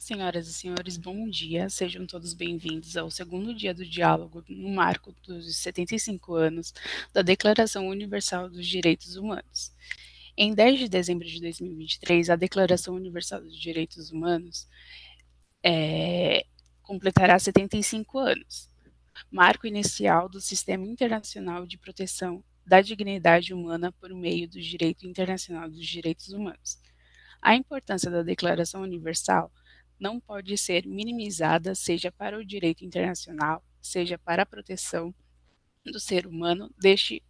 Senhoras e senhores, bom dia. Sejam todos bem-vindos ao segundo dia do diálogo no marco dos 75 anos da Declaração Universal dos Direitos Humanos. Em 10 de dezembro de 2023, a Declaração Universal dos Direitos Humanos completará 75 anos, marco inicial do Sistema Internacional de Proteção da Dignidade Humana por meio do Direito Internacional dos Direitos Humanos. A importância da Declaração Universal não pode ser minimizada, seja para o direito internacional, seja para a proteção do ser humano desde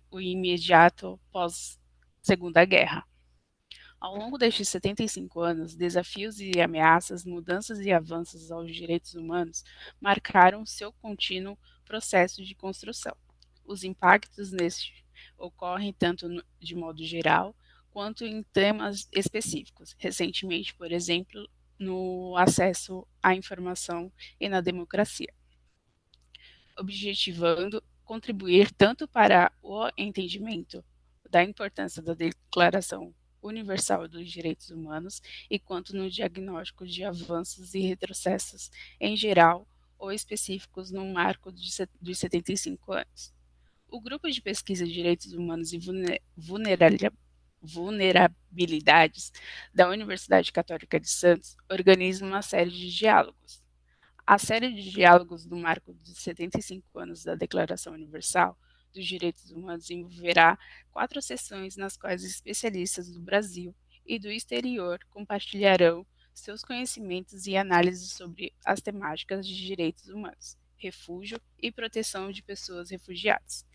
o imediato pós-Segunda Guerra. Ao longo destes 75 anos, desafios e ameaças, mudanças e avanços aos direitos humanos marcaram seu contínuo processo de construção. Os impactos neste ocorrem tanto de modo geral quanto em temas específicos. Recentemente, por exemplo, no acesso à informação e na democracia, objetivando contribuir tanto para o entendimento da importância da Declaração Universal dos Direitos Humanos e quanto no diagnóstico de avanços e retrocessos em geral ou específicos no marco dos 75 anos. O Grupo de Pesquisa de Direitos Humanos e Vulnerabilidades da Universidade Católica de Santos organiza uma série de diálogos. A série de diálogos do marco dos 75 anos da Declaração Universal dos Direitos Humanos envolverá 4 sessões nas quais especialistas do Brasil e do exterior compartilharão seus conhecimentos e análises sobre as temáticas de direitos humanos, refúgio e proteção de pessoas refugiadas,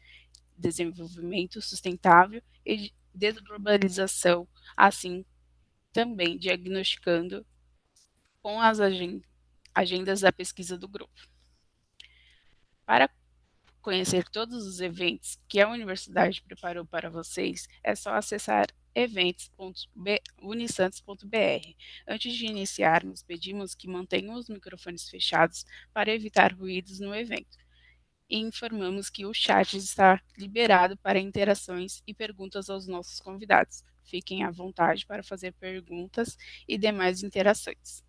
desenvolvimento sustentável e desglobalização, assim também diagnosticando com as agendas da pesquisa do grupo. Para conhecer todos os eventos que a universidade preparou para vocês, é só acessar eventos.unisantos.br. Antes de iniciarmos, pedimos que mantenham os microfones fechados para evitar ruídos no evento. E informamos que o chat está liberado para interações e perguntas aos nossos convidados. Fiquem à vontade para fazer perguntas e demais interações.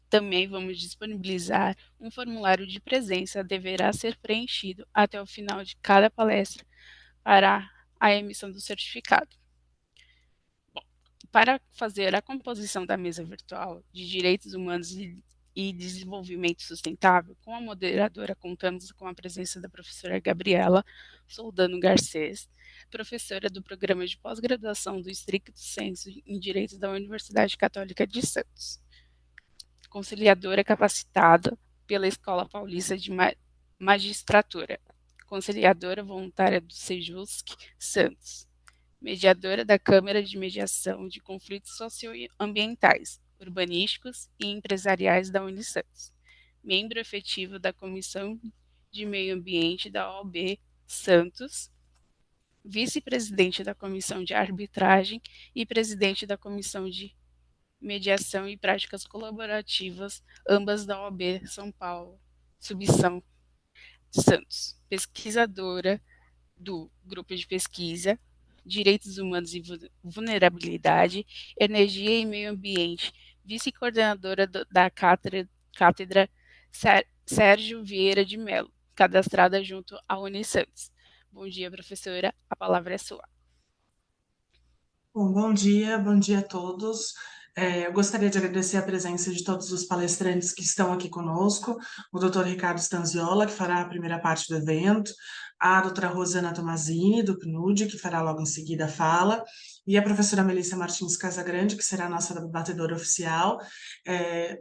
Também vamos disponibilizar um formulário de presença, deverá ser preenchido até o final de cada palestra para a emissão do certificado. Bom, para fazer a composição da mesa virtual de Direitos Humanos e Desenvolvimento Sustentável, com a moderadora contamos com a presença da professora Gabriela Soldano Garcês, professora do Programa de Pós-Graduação do Stricto Sensu em Direito da Universidade Católica de Santos, conciliadora capacitada pela Escola Paulista de Magistratura, conciliadora voluntária do Sejusc Santos, mediadora da Câmara de Mediação de Conflitos Socioambientais, Urbanísticos e Empresariais da Unisantos, membro efetivo da Comissão de Meio Ambiente da OAB Santos, vice-presidente da Comissão de Arbitragem e presidente da Comissão de Mediação e Práticas Colaborativas, ambas da OAB São Paulo, Subsão Santos, pesquisadora do Grupo de Pesquisa, Direitos Humanos e Vulnerabilidade, Energia e Meio Ambiente, vice-coordenadora da Cátedra Sérgio Vieira de Mello, cadastrada junto à Unisantos. Bom dia, professora, a palavra é sua. Bom dia a todos. Eu gostaria de agradecer a presença de todos os palestrantes que estão aqui conosco, o Dr. Ricardo Stanziola, que fará a primeira parte do evento, a doutora Rosana Tomazini, do PNUD, que fará logo em seguida a fala, e a professora Melissa Martins Casagrande, que será a nossa debatedora oficial.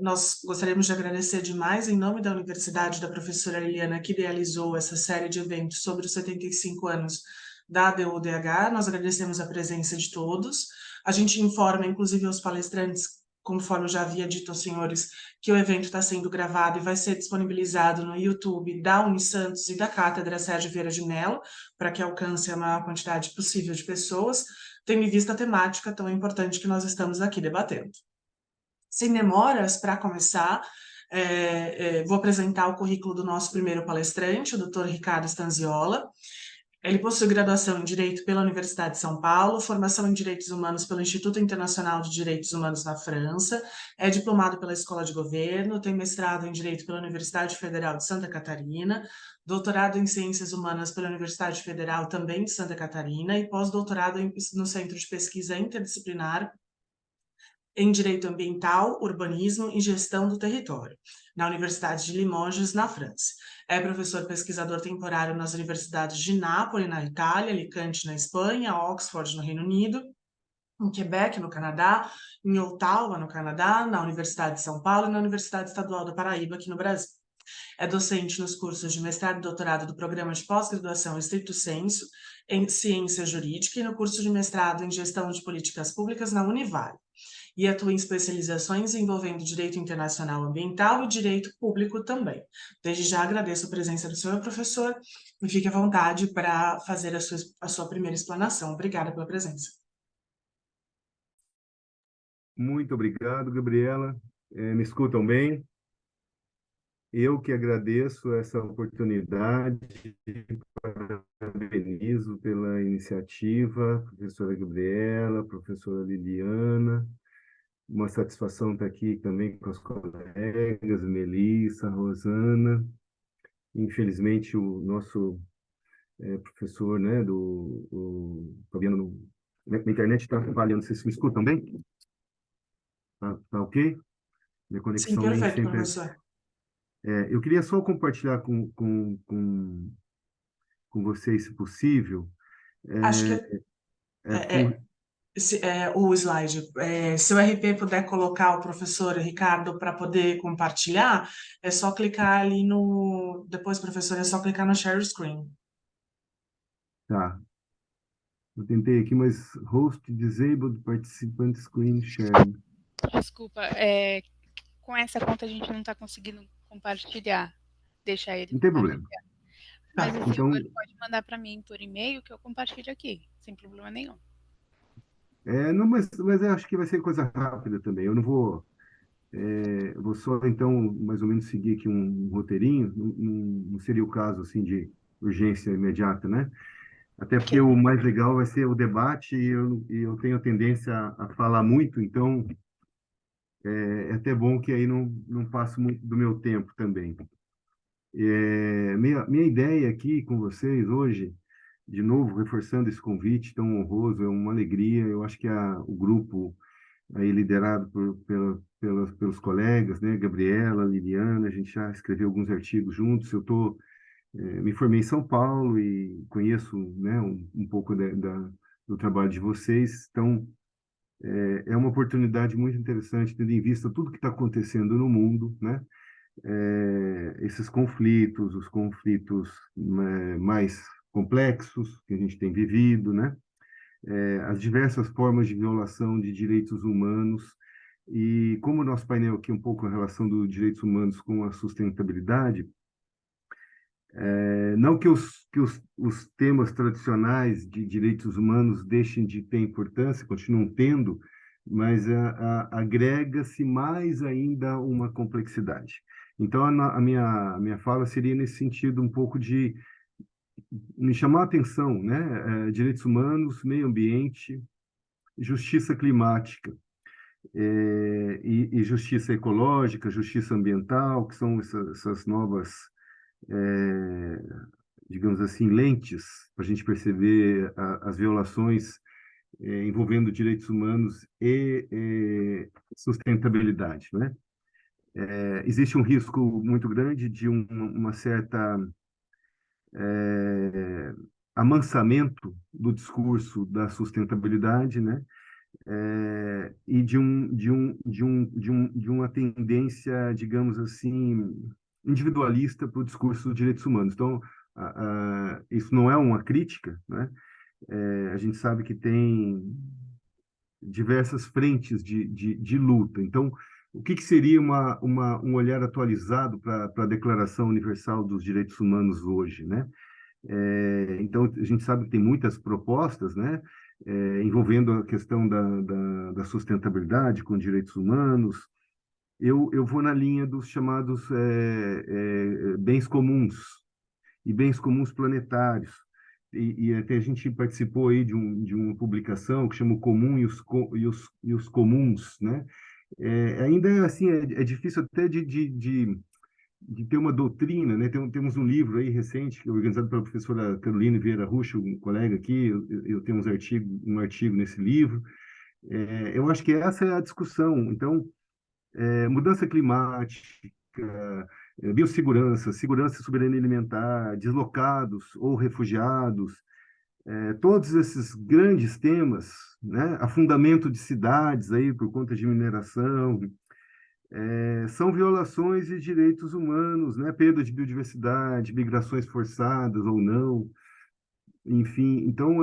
Nós gostaríamos de agradecer demais, em nome da Universidade, da professora Eliana, que idealizou essa série de eventos sobre os 75 anos da ADU-DH, nós agradecemos a presença de todos. A gente informa, inclusive, aos palestrantes, conforme eu já havia dito aos senhores, que o evento está sendo gravado e vai ser disponibilizado no YouTube da Unisantos e da Cátedra Sérgio Vieira de Mello, para que alcance a maior quantidade possível de pessoas, tendo em vista a temática tão importante que nós estamos aqui debatendo. Sem demoras, para começar, vou apresentar o currículo do nosso primeiro palestrante, o Dr. Ricardo Stanziola. Ele possui graduação em Direito pela Universidade de São Paulo, formação em Direitos Humanos pelo Instituto Internacional de Direitos Humanos na França, é diplomado pela Escola de Governo, tem mestrado em Direito pela Universidade Federal de Santa Catarina, doutorado em Ciências Humanas pela Universidade Federal também de Santa Catarina e pós-doutorado no Centro de Pesquisa Interdisciplinar em Direito Ambiental, Urbanismo e Gestão do Território, na Universidade de Limoges, na França. É professor pesquisador temporário nas universidades de Nápoles, na Itália, Alicante, na Espanha, Oxford, no Reino Unido, em Quebec, no Canadá, em Ottawa, no Canadá, na Universidade de São Paulo e na Universidade Estadual da Paraíba, aqui no Brasil. É docente nos cursos de mestrado e doutorado do Programa de Pós-Graduação Stricto Sensu em Ciência Jurídica e no curso de mestrado em Gestão de Políticas Públicas na Univale e atua em especializações envolvendo direito internacional ambiental e direito público também. Desde já agradeço a presença do senhor professor e fique à vontade para fazer a sua primeira explanação. Obrigada pela presença. Muito obrigado, Gabriela. Me escutam bem? Eu que agradeço essa oportunidade, parabenizo pela iniciativa, professora Gabriela, professora Liliana. Uma satisfação estar aqui também com os colegas, Melissa, Rosana. Infelizmente, o nosso professor, né, o Fabiano, na internet está falhando. Vocês me escutam bem? Tá ok? Minha Sim, conexão nem perfeito, sempre... professor. Eu queria só compartilhar com vocês, se possível, Acho que é, é, o slide. Se o RP puder colocar o professor Ricardo para poder compartilhar, é só clicar ali no. Depois, professor, é só clicar no share screen. tá. Eu tentei aqui, mas host disabled participant screen sharing. Desculpa, com essa conta a gente não está conseguindo compartilhar. Deixar ele Não tem problema. compartilhar. Mas Tá. se Então, for, pode mandar para mim por e-mail que eu compartilho aqui, sem problema nenhum. não, mas eu acho que vai ser coisa rápida também. Eu não vou, eu vou só então mais ou menos seguir aqui um roteirinho. Não seria o caso assim de urgência imediata, né? Até Ok. porque o mais legal vai ser o debate e eu tenho tendência a falar muito, então é até bom que aí não passo muito do meu tempo também. Minha ideia aqui com vocês hoje, de novo, reforçando esse convite tão honroso, é uma alegria. Eu acho que o grupo aí liderado pelos colegas, né, Gabriela, Liliana, a gente já escreveu alguns artigos juntos. Me formei em São Paulo e conheço, né, um pouco do trabalho de vocês. Então, é uma oportunidade muito interessante, tendo em vista tudo que está acontecendo no mundo, né? Esses conflitos, os conflitos, né, mais complexos que a gente tem vivido, né? As diversas formas de violação de direitos humanos e como o nosso painel aqui é um pouco a relação dos direitos humanos com a sustentabilidade, não que os temas tradicionais de direitos humanos deixem de ter importância, continuam tendo, mas agrega-se mais ainda uma complexidade. Então, a minha fala seria nesse sentido um pouco de me chamar a atenção, né? Direitos humanos, meio ambiente, justiça climática, e justiça ecológica, justiça ambiental, que são essas novas, é, digamos assim, lentes para a gente perceber as violações envolvendo direitos humanos e sustentabilidade, né? Existe um risco muito grande de uma certa amansamento do discurso da sustentabilidade, né? E de uma tendência, digamos assim, individualista para o discurso dos direitos humanos. Então, isso não é uma crítica, né? A gente sabe que tem diversas frentes de luta. Então, o que seria um olhar atualizado para a Declaração Universal dos Direitos Humanos hoje, né? Então, a gente sabe que tem muitas propostas, né, envolvendo a questão da sustentabilidade com direitos humanos. Eu vou na linha dos chamados bens comuns e bens comuns planetários. e até a gente participou aí de uma publicação que chama O Comum e os Comuns, né? Ainda assim, é difícil até de ter uma doutrina, né? Temos um livro aí recente, organizado pela professora Carolina Vieira Russo, um colega aqui, eu tenho um artigo nesse livro. Eu acho que essa é a discussão. Então, mudança climática, biossegurança, segurança e soberania alimentar, deslocados ou refugiados, todos esses grandes temas, né? Afundamento de cidades aí por conta de mineração, são violações de direitos humanos, né? Perda de biodiversidade, migrações forçadas ou não, enfim. Então,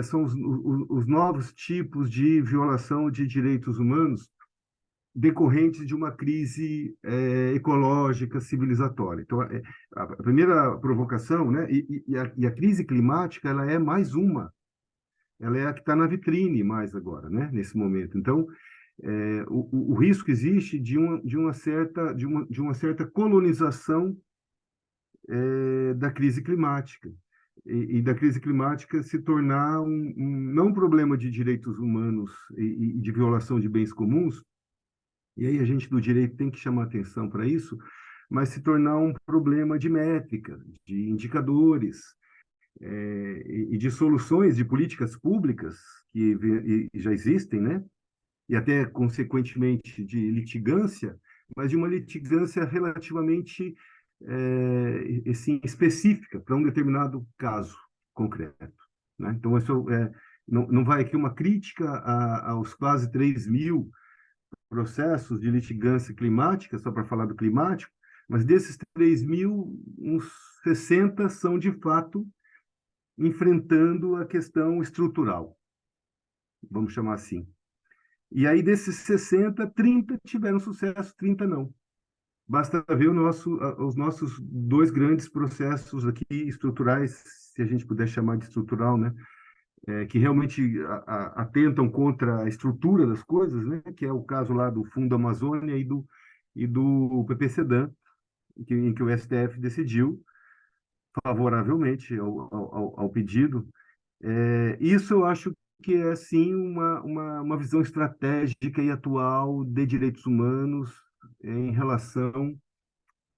são os novos tipos de violação de direitos humanos decorrentes de uma crise ecológica, civilizatória. Então, a primeira provocação, né? E a crise climática, ela é mais uma. Ela é a que está na vitrine mais agora, né? Nesse momento. Então, o risco existe de uma certa colonização da crise climática e da crise climática se tornar não um problema de direitos humanos e de violação de bens comuns, e aí a gente do direito tem que chamar atenção para isso, mas se tornar um problema de métrica, de indicadores, e de soluções de políticas públicas que já existem, né? E até, consequentemente, de litigância, mas de uma litigância relativamente assim, específica para um determinado caso concreto, né? Então, isso não vai aqui uma crítica aos quase 3.000 processos de litigância climática, só para falar do climático, mas desses 3.000, uns 60 são, de fato, enfrentando a questão estrutural, vamos chamar assim. E aí, desses 60, 30 tiveram sucesso, 30 não. Basta ver os nossos dois grandes processos aqui estruturais, se a gente puder chamar de estrutural, né? Que realmente atentam contra a estrutura das coisas, né? Que é o caso lá do Fundo Amazônia e do PPCDAM, em que o STF decidiu favoravelmente ao pedido. Isso eu acho que é, sim, uma visão estratégica e atual de direitos humanos em relação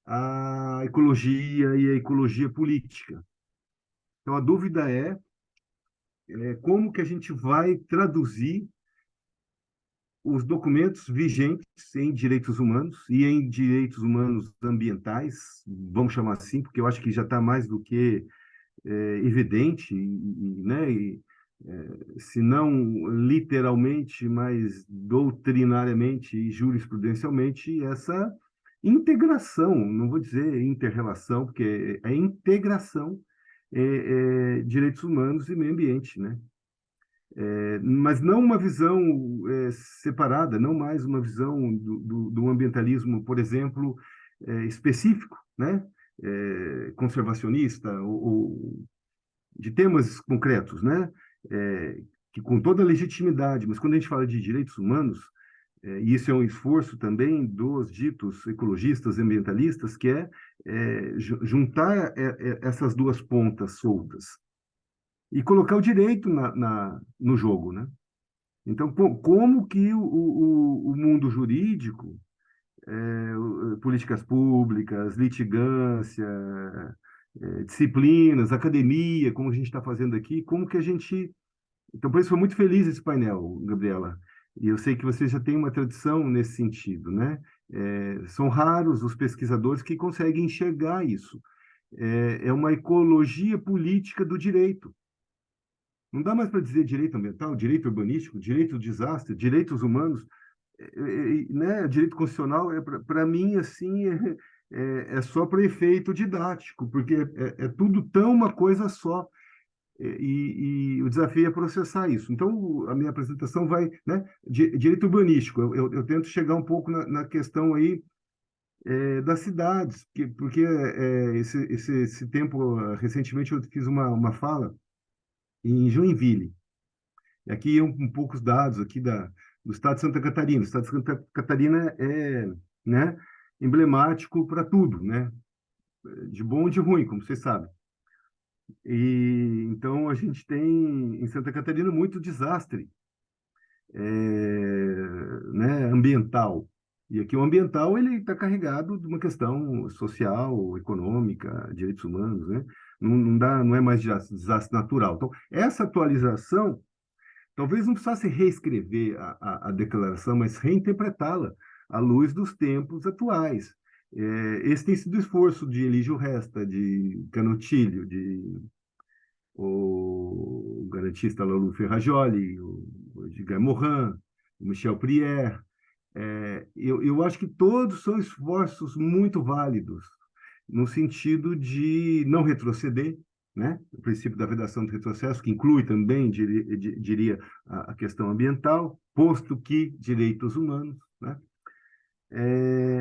à ecologia e à ecologia política. Então, a dúvida como que a gente vai traduzir os documentos vigentes em direitos humanos e em direitos humanos ambientais, vamos chamar assim, porque eu acho que já está mais do que evidente, né? Se não literalmente, mas doutrinariamente e jurisprudencialmente, essa integração, não vou dizer interrelação, porque é integração direitos humanos e meio ambiente, né? Mas não uma visão separada, não mais uma visão do ambientalismo, por exemplo, específico, né? Conservacionista ou de temas concretos, né? Que com toda a legitimidade, mas quando a gente fala de direitos humanos, e isso é um esforço também dos ditos ecologistas e ambientalistas, que juntar essas duas pontas soltas e colocar o direito no jogo, né? Então, como que o mundo jurídico, políticas públicas, litigância, disciplinas, academia, como a gente está fazendo aqui, como que a gente... Então, por isso foi muito feliz esse painel, Gabriela. E eu sei que você já tem uma tradição nesse sentido, né? São raros os pesquisadores que conseguem enxergar isso. É uma ecologia política do direito. Não dá mais para dizer direito ambiental, direito urbanístico, direito do desastre, direitos humanos, né? Direito constitucional, para mim, assim, só para efeito didático, porque é tudo tão uma coisa só. E o desafio é processar isso. Então, a minha apresentação vai, né? Direito urbanístico. Eu tento chegar um pouco na questão aí das cidades, porque esse tempo, recentemente, eu fiz uma fala em Joinville. E aqui um poucos dados aqui do estado de Santa Catarina. O estado de Santa Catarina né, emblemático para tudo, né? De bom e de ruim, como vocês sabem. E então a gente tem em Santa Catarina muito desastre, né, ambiental. E aqui o ambiental ele está carregado de uma questão social, econômica, direitos humanos, né? Não dá, não é mais desastre natural. Então, essa atualização talvez não precisasse reescrever a declaração, mas reinterpretá-la à luz dos tempos atuais. Esse tem sido o esforço de Elígio Resta, de Canotilho, de o garantista Lolo Ferrajoli, o Edgar Morin, o Michel Prier. Eu acho que todos são esforços muito válidos, no sentido de não retroceder, né? O princípio da vedação do retrocesso, que inclui também, diria, a questão ambiental, posto que direitos humanos, né?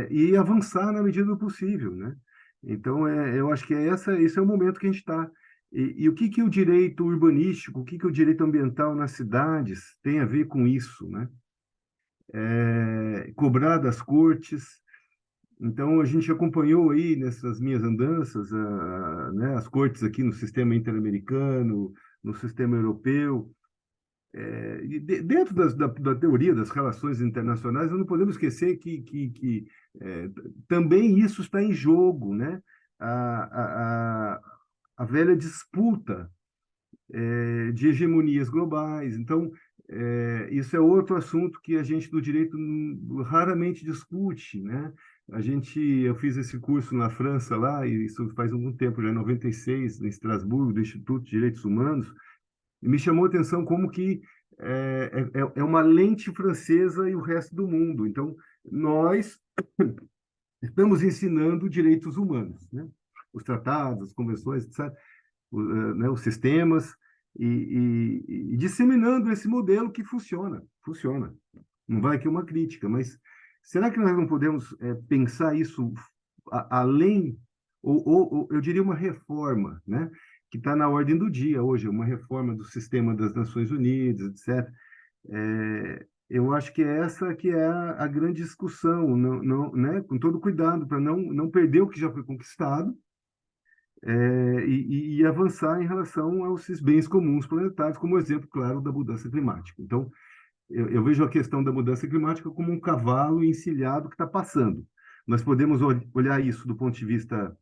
E avançar na medida do possível, né? Então, eu acho que esse é o momento que a gente está. E o que que o direito urbanístico, o que que o direito ambiental nas cidades tem a ver com isso, né? Cobrar das cortes. Então, a gente acompanhou aí nessas minhas andanças, né, as cortes aqui no sistema interamericano, no sistema europeu. Dentro da teoria das relações internacionais, não podemos esquecer que também isso está em jogo, né? A, a, a velha disputa de hegemonias globais. Então, isso é outro assunto que a gente do direito raramente discute, né? Eu fiz esse curso na França lá, e isso faz algum tempo, já em 96, em Estrasburgo, do Instituto de Direitos Humanos, e me chamou a atenção como que é uma lente francesa e o resto do mundo. Então, nós estamos ensinando direitos humanos, né? Os tratados, as convenções, etc., né, os sistemas, e disseminando esse modelo que funciona, funciona. Não vai aqui uma crítica, mas será que nós não podemos pensar isso além, ou eu diria uma reforma, né? Que está na ordem do dia hoje, uma reforma do sistema das Nações Unidas, etc. Eu acho que essa que é a grande discussão, não, né? Com todo cuidado para não perder o que já foi conquistado, e avançar em relação aos esses bens comuns planetários, como exemplo, claro, da mudança climática. Então, eu vejo a questão da mudança climática como um cavalo encilhado que está passando. Nós podemos olhar isso do ponto de vista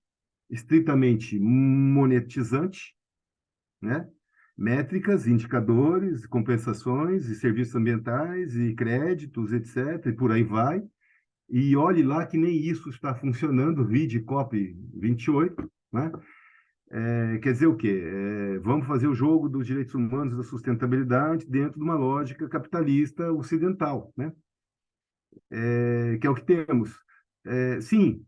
estritamente monetizante, né? Métricas, indicadores, compensações e serviços ambientais e créditos, etc., e por aí vai. E olhe lá que nem isso está funcionando, vide COP28, né? Quer dizer o quê? Vamos fazer o jogo dos direitos humanos e da sustentabilidade dentro de uma lógica capitalista ocidental, né? Que é o que temos. Sim,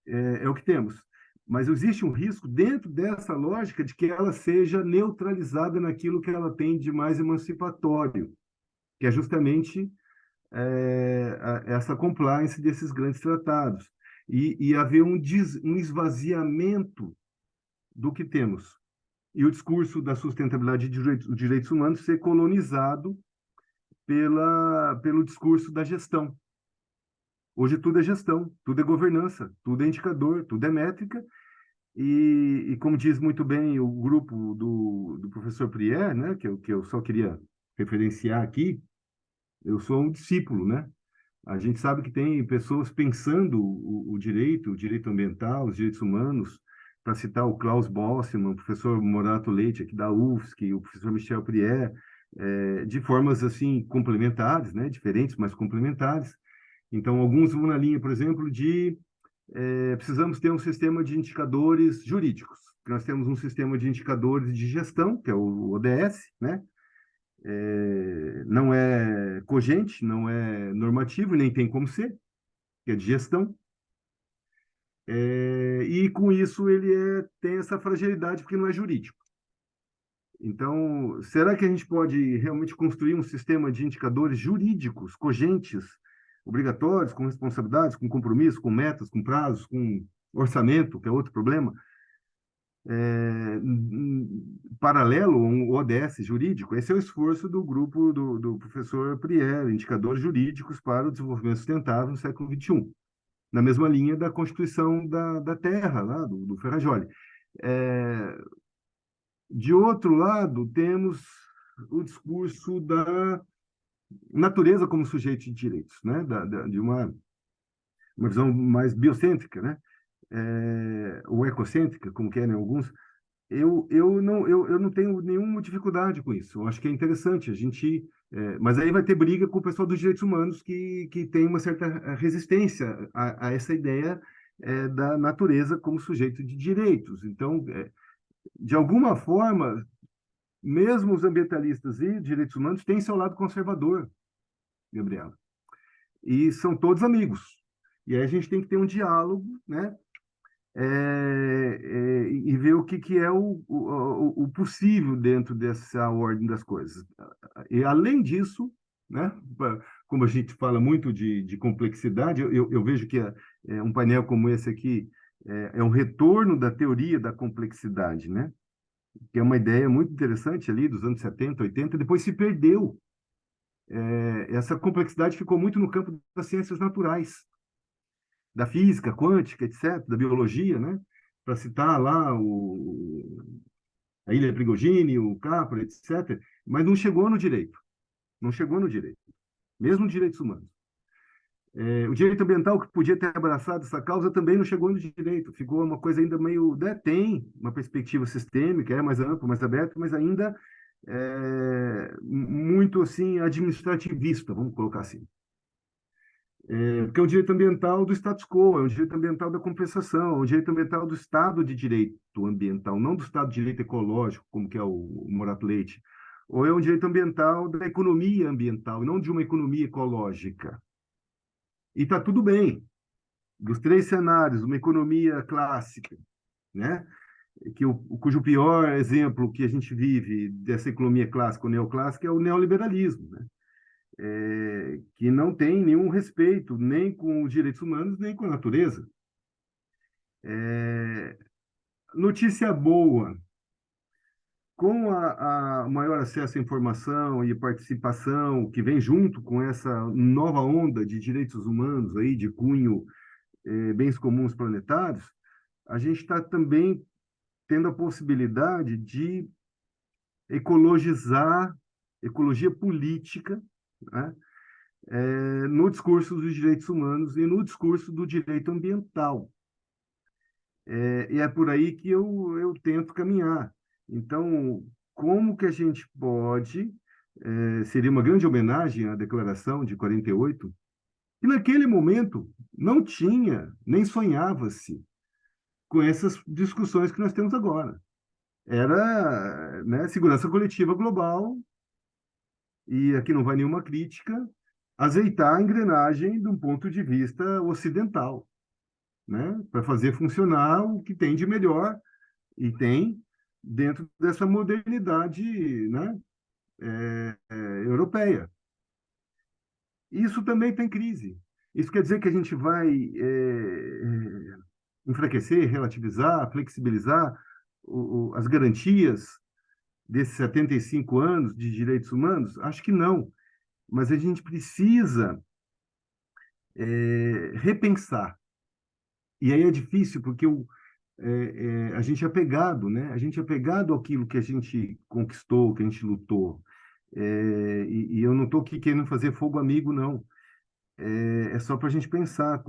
é o que temos. Mas existe um risco dentro dessa lógica de que ela seja neutralizada naquilo que ela tem de mais emancipatório, que é justamente essa compliance desses grandes tratados. E haver um esvaziamento do que temos. E o discurso da sustentabilidade dos direitos humanos ser colonizado pelo discurso da gestão. Hoje tudo é gestão, tudo é governança, tudo é indicador, tudo é métrica, e como diz muito bem o grupo do professor Prier, né, que eu só queria referenciar aqui, eu sou um discípulo, né? A gente sabe que tem pessoas pensando o direito ambiental, os direitos humanos, para citar o Klaus Bossmann, o professor Morato Leite, aqui da UFSC, o professor Michel Prier, de formas assim complementares, né, diferentes, mas complementares. Então, alguns vão na linha, por exemplo, de precisamos ter um sistema de indicadores jurídicos. Nós temos um sistema de indicadores de gestão, que é o ODS, né? Não é cogente, não é normativo, nem tem como ser, que é de gestão. E com isso ele tem essa fragilidade porque não é jurídico. Então, será que a gente pode realmente construir um sistema de indicadores jurídicos, cogentes, obrigatórios, com responsabilidades, com compromissos, com metas, com prazos, com orçamento, que é outro problema, paralelo a um ODS jurídico? Esse é o esforço do grupo do professor Prier, indicadores jurídicos para o desenvolvimento sustentável no século XXI, na mesma linha da Constituição da Terra, lá do Ferrajoli. De outro lado, temos o discurso da natureza como sujeito de direitos, né? De uma visão mais biocêntrica, né? Ou ecocêntrica, como querem alguns. Eu não tenho nenhuma dificuldade com isso. Eu acho que é interessante a gente. Mas aí vai ter briga com o pessoal dos direitos humanos que tem uma certa resistência a essa ideia da natureza como sujeito de direitos. Então, de alguma forma, mesmo os ambientalistas e direitos humanos têm seu lado conservador, Gabriela. E são todos amigos. E aí a gente tem que ter um diálogo, né? E ver o que é o possível dentro dessa ordem das coisas. E, além disso, né, como a gente fala muito de complexidade, eu vejo que um painel como esse aqui é um retorno da teoria da complexidade, né, que é uma ideia muito interessante ali dos anos 70, 80, depois se perdeu. Essa complexidade ficou muito no campo das ciências naturais, da física quântica, etc., da biologia, né? Para citar lá a Ilha Prigogine, o Capra, etc., mas não chegou no direito. Não chegou no direito. Mesmo direitos humanos. O direito ambiental, que podia ter abraçado essa causa, também não chegou no direito. Ficou uma coisa ainda meio... Né? Tem uma perspectiva sistêmica, é mais ampla, mais aberta, mas ainda muito assim administrativista, vamos colocar assim. Porque é um direito ambiental do status quo, é um direito ambiental da compensação, é um direito ambiental do Estado de Direito Ambiental, não do Estado de Direito Ecológico, como que é o Morato Leite, ou é um direito ambiental da economia ambiental, e não de uma economia ecológica. E está tudo bem. Dos três cenários, uma economia clássica, né? Cujo pior exemplo que a gente vive dessa economia clássica ou neoclássica é o neoliberalismo, né? Que não tem nenhum respeito nem com os direitos humanos, nem com a natureza. Notícia boa: com a maior acesso à informação e participação que vem junto com essa nova onda de direitos humanos, aí, de cunho bens comuns planetários, a gente está também tendo a possibilidade de ecologia política, né? No discurso dos direitos humanos e no discurso do direito ambiental. E é por aí que eu tento caminhar. Então, como que a gente pode, seria uma grande homenagem à Declaração de 48, que naquele momento não tinha, nem sonhava-se com essas discussões que nós temos agora. Era, né, segurança coletiva global, e aqui não vai nenhuma crítica, azeitar a engrenagem de um ponto de vista ocidental, né, para fazer funcionar o que tem de melhor e tem dentro dessa modernidade, né, europeia. Isso também tem crise. Isso quer dizer que a gente vai enfraquecer, relativizar, flexibilizar as garantias desses 75 anos de direitos humanos? Acho que não. Mas a gente precisa repensar. E aí é difícil, porque a gente é apegado, né? A gente é apegado àquilo que a gente conquistou, que a gente lutou. E eu não estou aqui querendo fazer fogo amigo, não. É só para a gente pensar.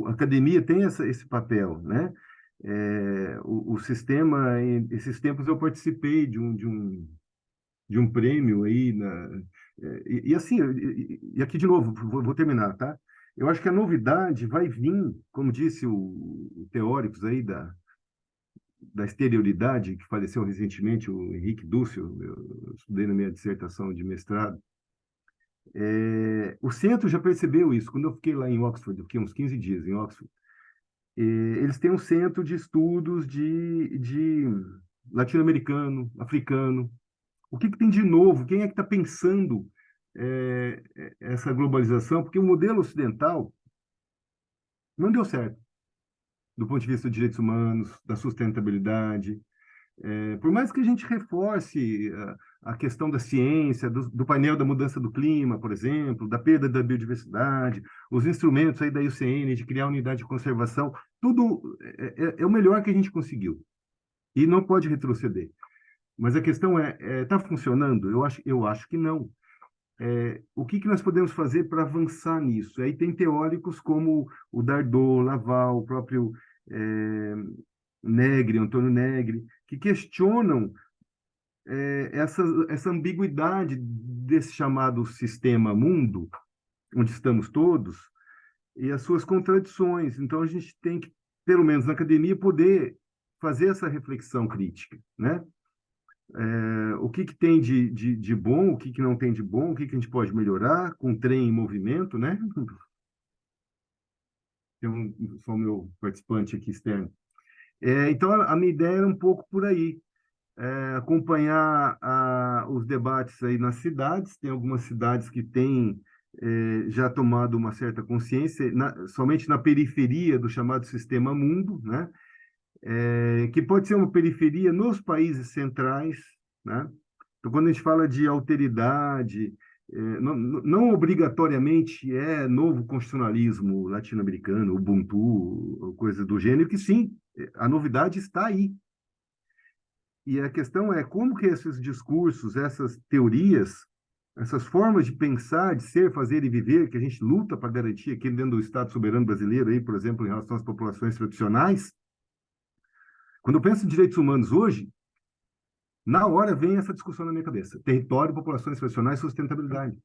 A academia tem esse papel, né? O sistema, esses tempos eu participei de um prêmio aí, e assim, e aqui de novo, vou terminar, tá? Eu acho que a novidade vai vir, como disse o teóricos aí da exterioridade, que faleceu recentemente, o Henrique Dussel, eu estudei na minha dissertação de mestrado. O centro já percebeu isso. Quando eu fiquei lá em Oxford, eu fiquei uns 15 dias em Oxford, eles têm um centro de estudos de latino-americano, africano. O que tem de novo? Quem é que está pensando essa globalização? Porque o modelo ocidental não deu certo do ponto de vista dos direitos humanos, da sustentabilidade. Por mais que a gente reforce a questão da ciência, do painel da mudança do clima, por exemplo, da perda da biodiversidade, os instrumentos aí da IUCN de criar unidade de conservação, tudo é o melhor que a gente conseguiu. e não pode retroceder. Mas a questão está funcionando? Eu acho que não. O que nós podemos fazer para avançar nisso? Aí tem teóricos como o Dardot, Laval, o próprio é, Negri, Antônio Negri, que questionam essa ambiguidade desse chamado sistema mundo, onde estamos todos, e as suas contradições. Então, a gente tem que, pelo menos na academia, poder fazer essa reflexão crítica, né? O que tem de bom, o que não tem de bom, o que a gente pode melhorar com o trem em movimento, né? Tem só o meu participante aqui externo. Então, a minha ideia era um pouco por aí, acompanhar os debates aí nas cidades. Tem algumas cidades que têm já tomado uma certa consciência, somente na periferia do chamado sistema mundo, né? Que pode ser uma periferia nos países centrais, né? Então, quando a gente fala de alteridade, não obrigatoriamente é novo constitucionalismo latino-americano, Ubuntu, coisa do gênero, que sim, a novidade está aí. E a questão é como que esses discursos, essas teorias, essas formas de pensar, de ser, fazer e viver, que a gente luta para garantir aqui dentro do Estado soberano brasileiro, aí, por exemplo, em relação às populações tradicionais, quando eu penso em direitos humanos hoje, na hora vem essa discussão na minha cabeça: território, populações tradicionais, sustentabilidade,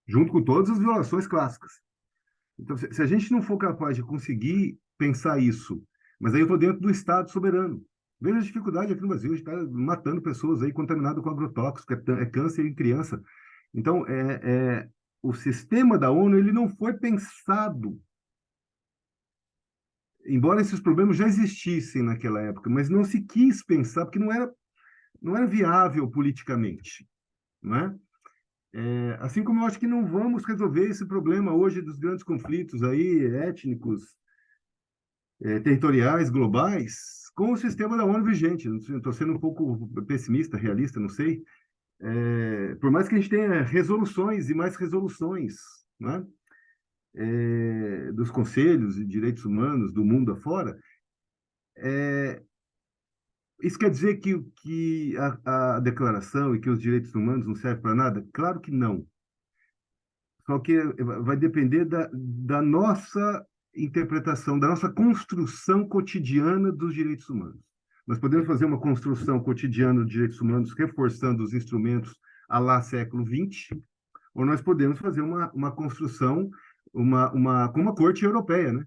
junto com todas as violações clássicas. Então, se a gente não for capaz de conseguir pensar isso, mas aí eu estou dentro do Estado soberano. Veja a dificuldade aqui no Brasil, a gente está matando pessoas aí contaminadas com agrotóxicos, é câncer em criança. Então, o sistema da ONU ele não foi pensado, embora esses problemas já existissem naquela época, mas não se quis pensar, porque não era viável politicamente, não é? Assim como eu acho que não vamos resolver esse problema hoje dos grandes conflitos aí, étnicos, territoriais, globais, com o sistema da ONU vigente. Estou sendo um pouco pessimista, realista, não sei. Por mais que a gente tenha resoluções e mais resoluções, né? Dos conselhos de direitos humanos do mundo afora, isso quer dizer que a declaração e que os direitos humanos não servem para nada? Claro que não. Só que vai depender da nossa interpretação, da nossa construção cotidiana dos direitos humanos. Nós podemos fazer uma construção cotidiana dos direitos humanos reforçando os instrumentos à lá século XX, ou nós podemos fazer uma construção com uma corte europeia, né,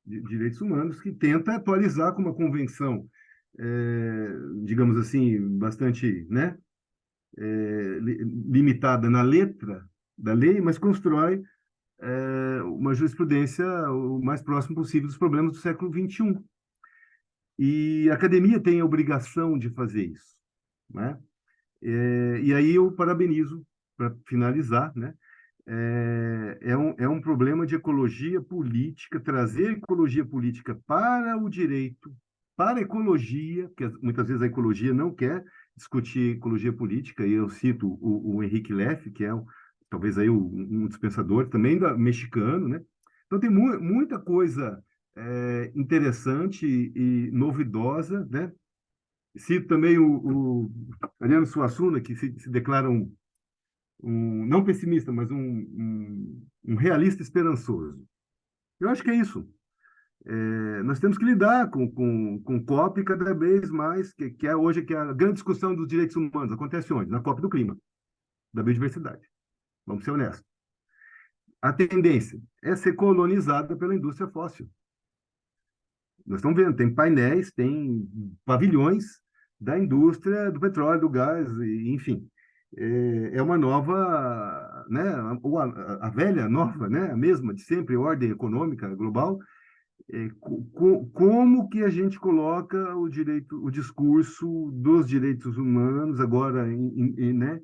de direitos humanos, que tenta atualizar com uma convenção, digamos assim, bastante, né, limitada na letra da lei, mas constrói uma jurisprudência o mais próximo possível dos problemas do século XXI. E a academia tem a obrigação de fazer isso, né? E aí eu parabenizo, para finalizar, né? É um problema de ecologia política, trazer ecologia política para o direito, para a ecologia, porque muitas vezes a ecologia não quer discutir ecologia política, e eu cito o Henrique Leff, que é talvez aí um dispensador também mexicano, né? Então tem muita coisa interessante e novidosa, né? Cito também o Ariano Suassuna, que se declara não pessimista, mas um realista esperançoso. Eu acho que é isso. Nós temos que lidar com COP cada vez mais, que é hoje que a grande discussão dos direitos humanos acontece onde? Na COP do clima, da biodiversidade. Vamos ser honestos. A tendência é ser colonizada pela indústria fóssil. Nós estamos vendo, tem painéis, tem pavilhões da indústria do petróleo, do gás, enfim. É uma nova, né, ou a velha nova, né, a mesma de sempre, ordem econômica global. Como que a gente coloca o discurso dos direitos humanos agora, né,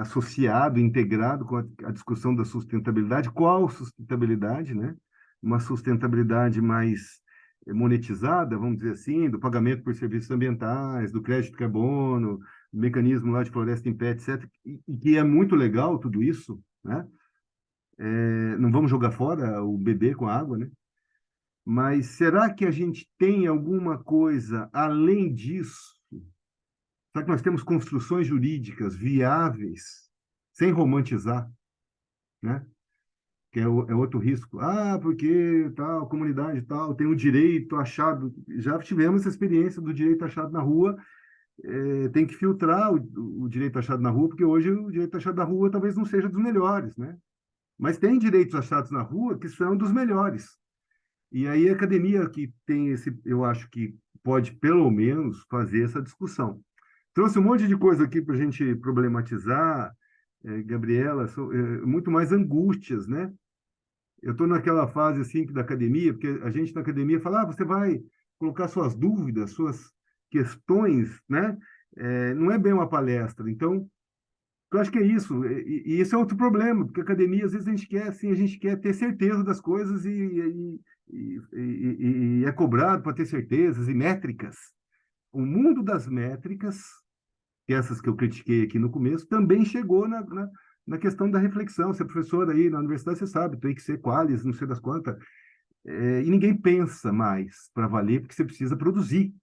associado, integrado com a discussão da sustentabilidade? Qual sustentabilidade, né? Uma sustentabilidade mais monetizada, vamos dizer assim, do pagamento por serviços ambientais, do crédito de carbono, do mecanismo lá de floresta em pé, etc. E que é muito legal tudo isso, né? Não vamos jogar fora o bebê com a água, né? Mas será que a gente tem alguma coisa além disso? Será que nós temos construções jurídicas viáveis, sem romantizar, né? Que é outro risco. Ah, porque tal, comunidade tal, tem o direito achado. Já tivemos essa experiência do direito achado na rua, tem que filtrar o direito achado na rua, porque hoje o direito achado na rua talvez não seja dos melhores, né? Mas tem direitos achados na rua que são dos melhores. E aí a academia que tem esse, eu acho que pode pelo menos fazer essa discussão. Trouxe um monte de coisa aqui para a gente problematizar, Gabriela, muito mais angústias, né? Eu estou naquela fase assim da academia, porque a gente na academia fala, você vai colocar suas dúvidas, suas questões, né? Não é bem uma palestra. Então, eu acho que é isso. E esse é outro problema, porque a academia, às vezes, a gente quer, assim, a gente quer ter certeza das coisas e é cobrado para ter certezas e métricas. O mundo das métricas, que essas que eu critiquei aqui no começo, também chegou na questão da reflexão. Você é professor aí na universidade, você sabe, tem que ser qualis, não sei das quantas. E ninguém pensa mais para valer, porque você precisa produzir.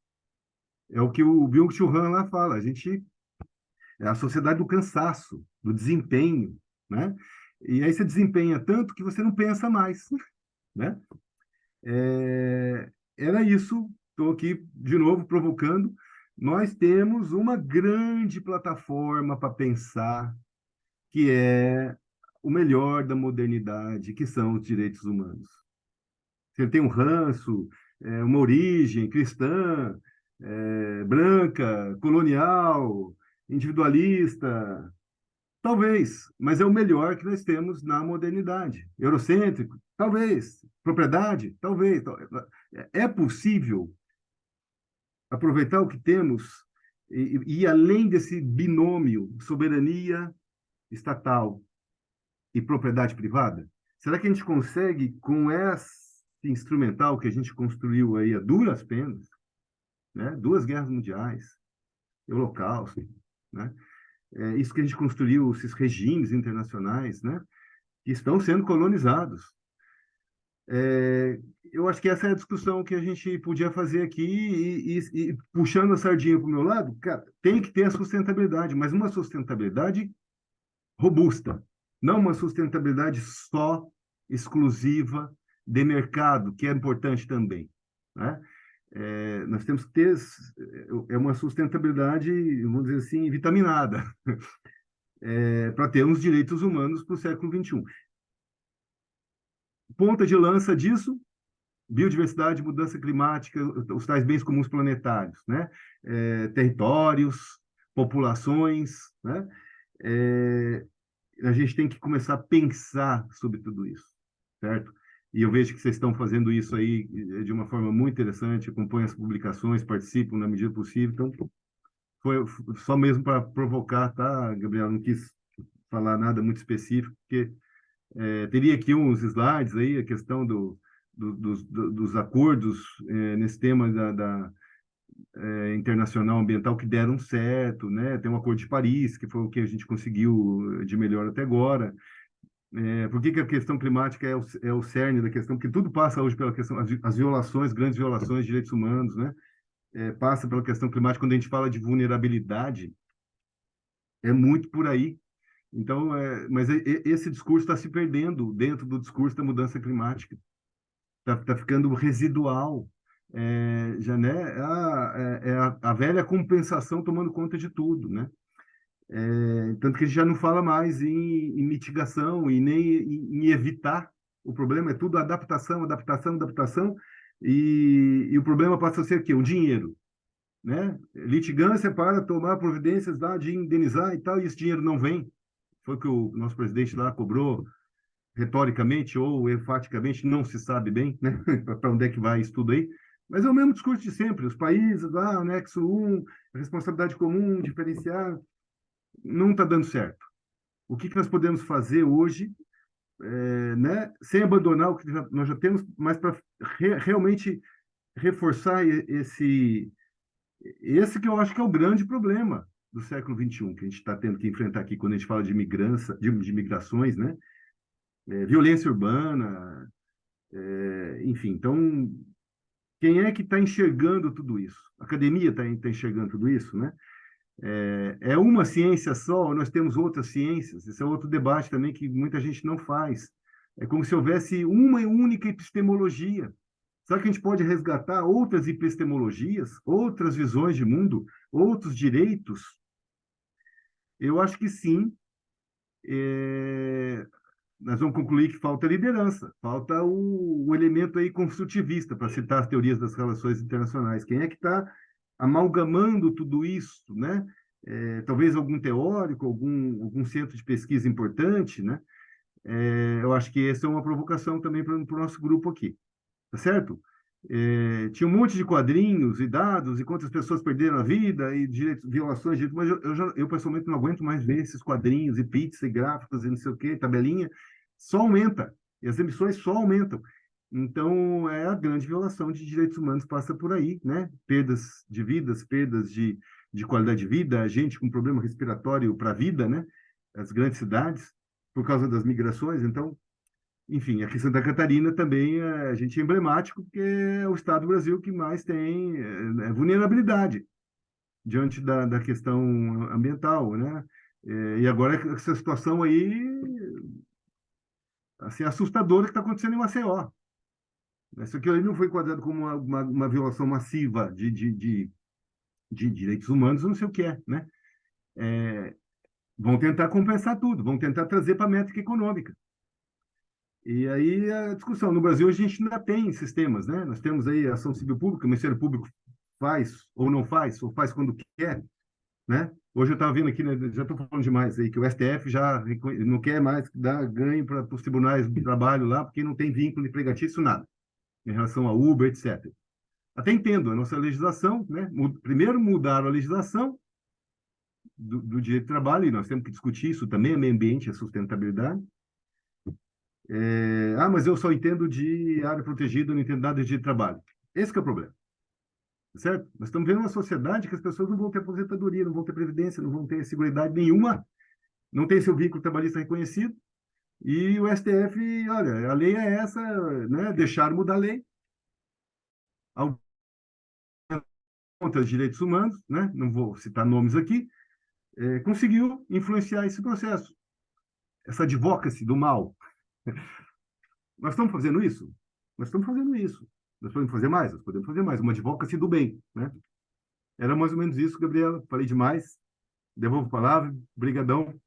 É o que o Byung-Chul Han lá fala. A gente é a sociedade do cansaço, do desempenho, né? E aí você desempenha tanto que você não pensa mais, né? Era isso. Estou aqui de novo provocando. Nós temos uma grande plataforma para pensar, que é o melhor da modernidade, que são os direitos humanos. Ele tem um ranço, uma origem cristã, branca, colonial, individualista, talvez, mas é o melhor que nós temos na modernidade. Eurocêntrico, talvez. Propriedade, talvez. É possível aproveitar o que temos e ir além desse binômio soberania estatal e propriedade privada? Será que a gente consegue, com esse instrumental que a gente construiu aí a duras penas, né? 2 guerras mundiais, Holocausto, né? Isso que a gente construiu, esses regimes internacionais, né? Que estão sendo colonizados. Eu acho que essa é a discussão que a gente podia fazer aqui e puxando a sardinha para o meu lado, cara, tem que ter a sustentabilidade, mas uma sustentabilidade robusta, não uma sustentabilidade só exclusiva de mercado, que é importante também, né? Nós temos que ter uma sustentabilidade, vamos dizer assim, vitaminada, para termos direitos humanos para o século XXI. Ponta de lança disso, biodiversidade, mudança climática, os tais bens comuns planetários, né? Territórios, populações, né? A gente tem que começar a pensar sobre tudo isso, certo? E eu vejo que vocês estão fazendo isso aí de uma forma muito interessante, acompanho as publicações, participam na medida possível, então foi só mesmo para provocar, tá, Gabriel? Não quis falar nada muito específico, porque teria aqui uns slides aí, a questão dos acordos nesse tema da internacional ambiental que deram certo, né? Tem o Acordo de Paris, que foi o que a gente conseguiu de melhor até agora. Por que a questão climática é o cerne da questão? Porque tudo passa hoje pela questão, as violações, grandes violações de direitos humanos, né? Passa pela questão climática. Quando a gente fala de vulnerabilidade, é muito por aí. Então, mas esse discurso está se perdendo dentro do discurso da mudança climática. Tá ficando residual. Já, né? A velha compensação tomando conta de tudo, né? Tanto que a gente já não fala mais em mitigação e nem em evitar o problema, é tudo adaptação, adaptação, adaptação, e o problema passa a ser o quê? O dinheiro, né? Litigância para tomar providências lá de indenizar e tal, e esse dinheiro não vem. Foi o que o nosso presidente lá cobrou retoricamente ou enfaticamente, não se sabe bem, né? Para onde é que vai isso tudo aí. Mas é o mesmo discurso de sempre, os países lá, anexo 1, responsabilidade comum, diferenciar, não está dando certo. O que nós podemos fazer hoje, né, sem abandonar o que nós já temos, mas para realmente reforçar esse que eu acho que é o grande problema do século XXI, que a gente está tendo que enfrentar aqui quando a gente fala de migrações, né? Violência urbana, Enfim, então, quem é que está enxergando tudo isso? A academia está enxergando tudo isso, né? É uma ciência só, ou nós temos outras ciências? Esse é outro debate também que muita gente não faz. É como se houvesse uma única epistemologia. Será que a gente pode resgatar outras epistemologias, outras visões de mundo, outros direitos? Eu acho que sim. Nós vamos concluir que falta liderança, falta o elemento aí construtivista, para citar as teorias das relações internacionais. Quem é que está amalgamando tudo isso, né? Talvez algum teórico, algum centro de pesquisa importante, né? Eu acho que essa é uma provocação também para o nosso grupo aqui, tá certo? Tinha um monte de quadrinhos e dados, e quantas pessoas perderam a vida, e direitos, violações de direitos, mas eu pessoalmente não aguento mais ver esses quadrinhos, e pizza, e gráficos, e não sei o quê, tabelinha, só aumenta, e as emissões só aumentam. Então, a grande violação de direitos humanos passa por aí, né? Perdas de vidas, perdas de qualidade de vida, a gente com problema respiratório para a vida, né? As grandes cidades, por causa das migrações, então enfim, aqui em Santa Catarina também a gente é emblemático, porque é o estado do Brasil que mais tem vulnerabilidade diante da questão ambiental, né? E agora essa situação aí, assim, assustadora que está acontecendo em Maceió. Isso aqui ali não foi enquadrado como uma violação massiva de direitos humanos, não sei o que é, né? Vão tentar compensar tudo, vão tentar trazer para a métrica econômica. E aí a discussão. No Brasil, a gente ainda tem sistemas, né? Nós temos aí a ação civil pública, o Ministério Público faz ou não faz, ou faz quando quer, né? Hoje eu estava vendo aqui, né, já estou falando demais aí, que o STF já não quer mais dar ganho para os tribunais de trabalho lá, porque não tem vínculo empregatício, nada, em relação a Uber, etc. Até entendo, a nossa legislação, né? Primeiro mudaram a legislação do direito do trabalho, e nós temos que discutir isso também, o meio ambiente, a sustentabilidade. Mas eu só entendo de área protegida, não entendo nada de trabalho. Esse que é o problema, certo? Nós estamos vendo uma sociedade que as pessoas não vão ter aposentadoria, não vão ter previdência, não vão ter seguridade nenhuma, não tem seu vínculo trabalhista reconhecido, e o STF, olha, a lei é essa, né? Deixaram mudar a lei, contra os direitos humanos, né? Não vou citar nomes aqui, conseguiu influenciar esse processo, essa advocacy do mal. Nós estamos fazendo isso? Nós estamos fazendo isso. Nós podemos fazer mais? Nós podemos fazer mais. Uma advocacy do bem, né? Era mais ou menos isso, Gabriela. Falei demais. Devolvo a palavra. Brigadão.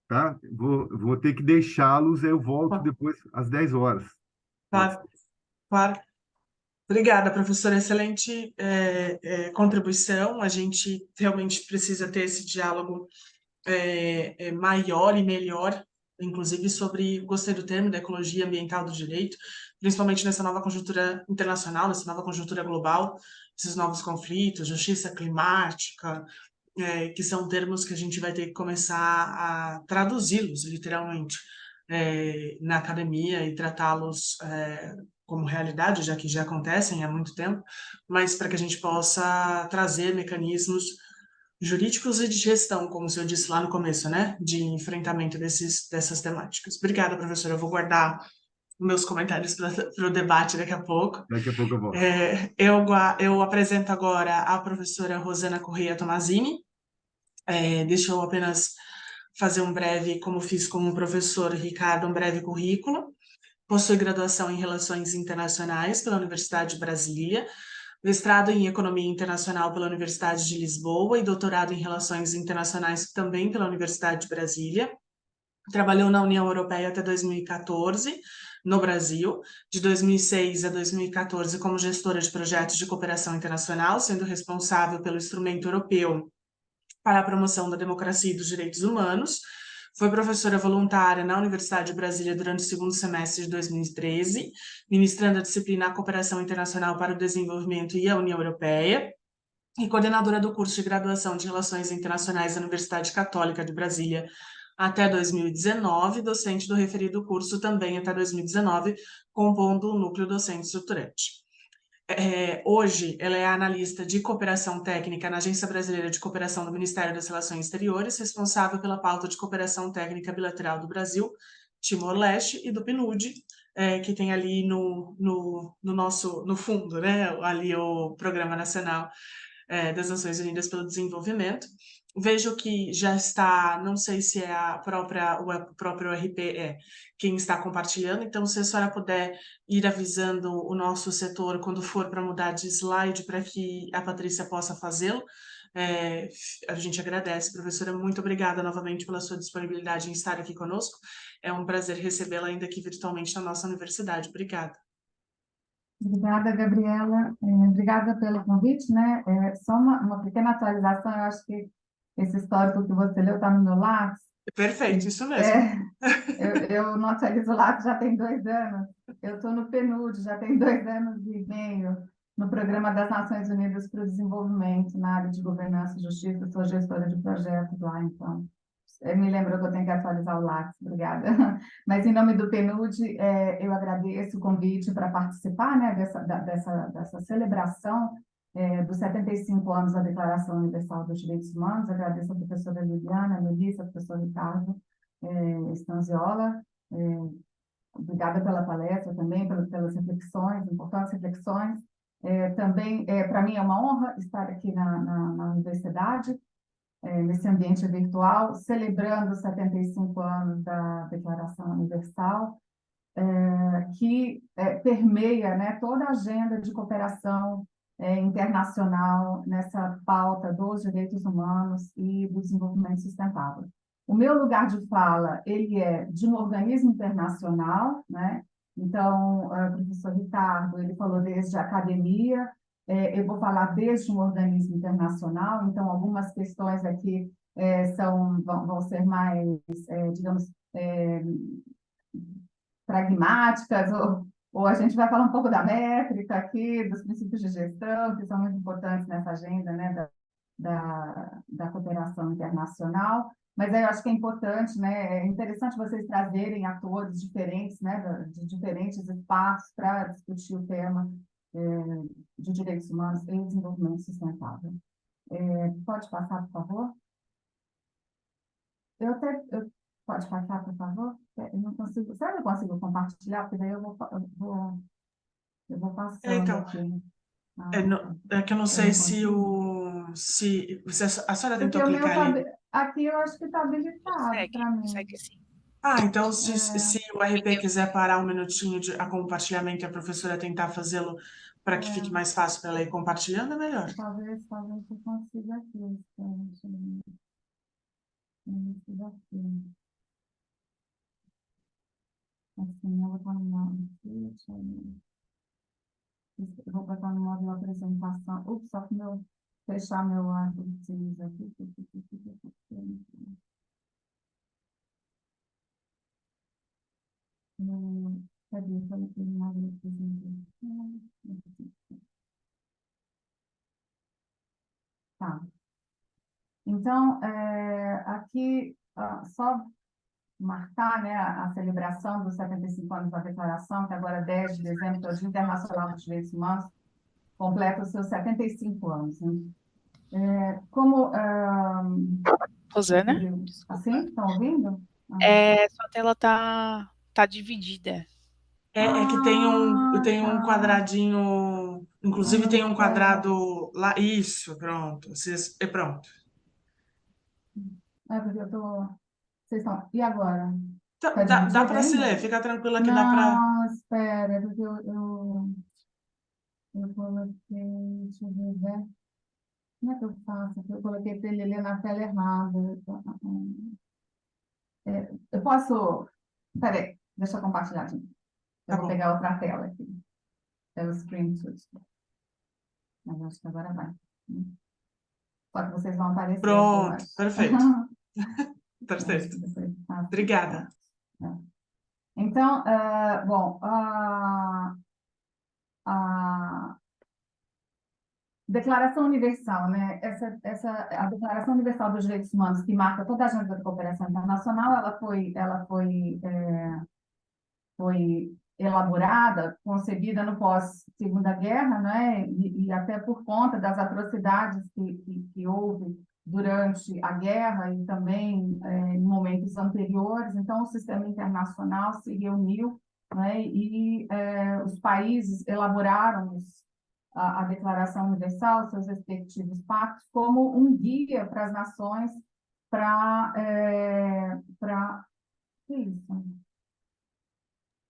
Tá? Vou ter que deixá-los. Eu volto depois às 10 horas. Claro, claro. Obrigada, professora. Excelente contribuição. A gente realmente precisa ter esse diálogo maior e melhor, inclusive sobre, gostei do termo, da ecologia ambiental do direito, principalmente nessa nova conjuntura internacional, nessa nova conjuntura global, esses novos conflitos, justiça climática, que são termos que a gente vai ter que começar a traduzi-los, literalmente, na academia e tratá-los como realidade, já que já acontecem há muito tempo, mas para que a gente possa trazer mecanismos jurídicos e de gestão, como o senhor disse lá no começo, né, de enfrentamento dessas temáticas. Obrigada, professora. Eu vou guardar meus comentários para o debate daqui a pouco. Daqui a pouco eu volto. Eu apresento agora a professora Rosana Correia Tomazini. Deixa eu apenas fazer um breve, como fiz com o professor Ricardo, um breve currículo. Possui graduação em Relações Internacionais pela Universidade de Brasília, mestrado em Economia Internacional pela Universidade de Lisboa e doutorado em Relações Internacionais também pela Universidade de Brasília. Trabalhou na União Europeia até 2014, no Brasil, de 2006 a 2014 como gestora de projetos de cooperação internacional, sendo responsável pelo Instrumento Europeu para a Promoção da Democracia e dos Direitos Humanos. Foi professora voluntária na Universidade de Brasília durante o segundo semestre de 2013, ministrando a disciplina A Cooperação Internacional para o Desenvolvimento e a União Europeia, e coordenadora do curso de graduação de Relações Internacionais da Universidade Católica de Brasília até 2019, docente do referido curso também até 2019, compondo o núcleo docente estruturante. Hoje, ela é analista de cooperação técnica na Agência Brasileira de Cooperação do Ministério das Relações Exteriores, responsável pela pauta de cooperação técnica bilateral do Brasil, Timor-Leste e do PNUD, que tem ali no fundo, né? Ali o Programa Nacional das Nações Unidas pelo Desenvolvimento. Vejo que já está, não sei se é o próprio RP quem está compartilhando, então se a senhora puder ir avisando o nosso setor quando for para mudar de slide para que a Patrícia possa fazê-lo, a gente agradece. Professora, muito obrigada novamente pela sua disponibilidade em estar aqui conosco. É um prazer recebê-la ainda aqui virtualmente na nossa universidade. Obrigada. Obrigada, Gabriela. Obrigada pelo convite, né? Só uma pequena atualização, eu acho que esse histórico que você leu está no meu Lattes. Perfeito, isso mesmo. Eu não atualizo o Lattes já tem 2 anos. Eu estou no PNUD, já tem 2 anos e meio, no Programa das Nações Unidas para o Desenvolvimento, na área de governança e justiça. Sou gestora de projetos lá, então me lembro que eu tenho que atualizar o Lattes, obrigada. Mas, em nome do PNUD, eu agradeço o convite para participar, né, dessa celebração dos 75 anos da Declaração Universal dos Direitos Humanos. Agradeço a professora Liliana, a Melissa, a professor Ricardo Stanziola. Obrigada pela palestra também, pelas reflexões, importantes reflexões. Também, para mim, é uma honra estar aqui na universidade, nesse ambiente virtual, celebrando os 75 anos da Declaração Universal, que permeia, né, toda a agenda de cooperação internacional nessa pauta dos direitos humanos e do desenvolvimento sustentável. O meu lugar de fala, ele é de um organismo internacional, né? Então, o professor Ricardo, ele falou desde a academia, eu vou falar desde um organismo internacional, então algumas questões aqui vão ser mais, digamos, pragmáticas, ou a gente vai falar um pouco da métrica aqui, dos princípios de gestão, que são muito importantes nessa agenda, né, da cooperação internacional. Mas eu acho que é importante, né, é interessante vocês trazerem atores diferentes, né, de diferentes espaços para discutir o tema de direitos humanos e desenvolvimento sustentável. Pode passar, por favor? Pode passar, por favor? Eu não consigo. Será que eu consigo compartilhar? Porque daí eu vou passando Então, aqui. é que eu não sei se a senhora Porque tentou o meu clicar ali. aqui eu acho que está habilitado para mim. Segue sim. Então, se o RP quiser parar um minutinho a compartilhamento e a professora tentar fazê-lo para que fique mais fácil para ela ir compartilhando, é melhor. Talvez eu consiga aqui. Assim, eu vou botar no modo aqui, eu vou botar no modo de apresentação. Ups, só que fechar meu arquivo aqui. Cadê? Tá. Então, aqui, só marcar, né, a celebração dos 75 anos da Declaração, que agora, 10 de dezembro, que é o Dia Internacional dos Direitos Humanos, completa os seus 75 anos. Né? Rosana? Assim? Estão ouvindo? Sua tela tá dividida. Que tem um quadradinho, inclusive tem um quadrado lá. Isso, pronto. Pronto. Porque vocês estão. E agora? Dá para se ler, fica tranquila que dá para. Não, espera, porque eu coloquei. Deixa eu ver. Como é que eu faço? Eu coloquei para ele ler na tela errada. Eu posso. Peraí, deixa eu compartilhar de novo. Eu vou pegar outra tela aqui. É o screen switch. Mas acho que agora vai. Só que vocês vão aparecer. Pronto, perfeito. Perfeito. Obrigada. Então, bom, a Declaração Universal, né? A Declaração Universal dos Direitos Humanos, que marca toda a agenda da cooperação internacional, ela foi elaborada, concebida no pós-Segunda Guerra, né? E até por conta das atrocidades que houve durante a guerra e também em momentos anteriores. Então, o sistema internacional se reuniu né? E os países elaboraram a Declaração Universal, seus respectivos pactos, como um guia para as nações para que isso?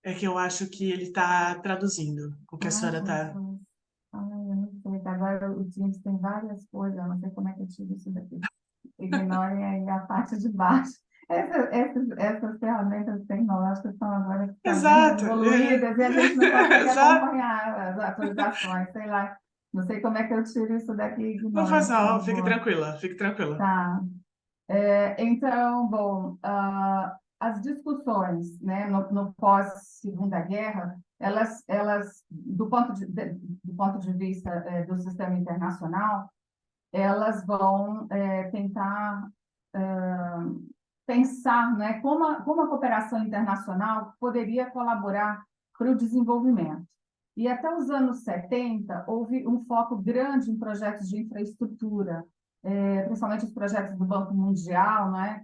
É que eu acho que ele está traduzindo o que a Ai, senhora está. Jesus. Ai, eu não sei. Agora o Teams tem várias coisas, eu não sei como é que eu tiro isso daqui. Ignorem aí a parte de baixo. Essas ferramentas tecnológicas estão agora ficando Exato, evoluídas e a gente não consegue exato. acompanhar as atualizações, sei lá. Não sei como é que eu tiro isso daqui, Não ignorem, faz por mal, fique favor. tranquila, fique tranquila. Tá. Então, bom, as discussões, né, no pós-Segunda Guerra, elas do ponto de vista do sistema internacional, elas vão tentar pensar, né, como a cooperação internacional poderia colaborar para o desenvolvimento. E até os anos 70, houve um foco grande em projetos de infraestrutura, principalmente os projetos do Banco Mundial, né,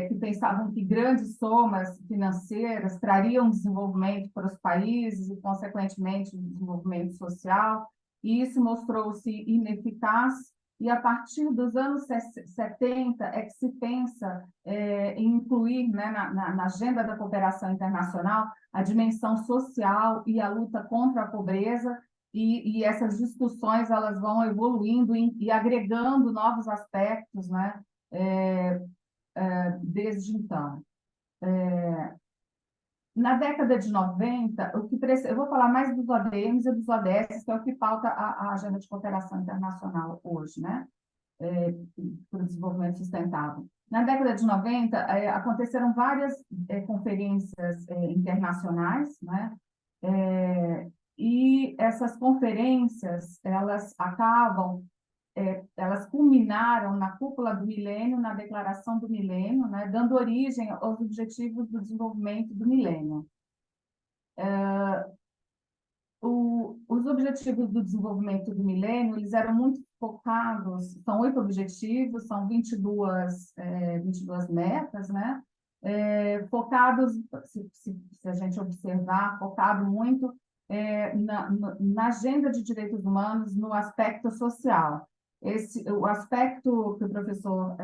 que pensavam que grandes somas financeiras trariam desenvolvimento para os países e, consequentemente, desenvolvimento social, e isso mostrou-se ineficaz. E a partir dos anos 70 é que se pensa em incluir, né, na agenda da cooperação internacional a dimensão social e a luta contra a pobreza, e essas discussões elas vão evoluindo e agregando novos aspectos, né, desde então. Na década de 90, eu vou falar mais dos ODMs e dos ODS, que é o que pauta a agenda de cooperação internacional hoje, né? Para o desenvolvimento sustentável. Na década de 90, aconteceram várias conferências internacionais, né? E essas conferências, elas culminaram na Cúpula do Milênio, na Declaração do Milênio, né? Dando origem aos Objetivos do Desenvolvimento do Milênio. Os objetivos do desenvolvimento do milênio, eles eram muito focados, são 8 objetivos, são 22 metas, né? Focados, se a gente observar, focado muito na agenda de direitos humanos, no aspecto social. O aspecto que o professor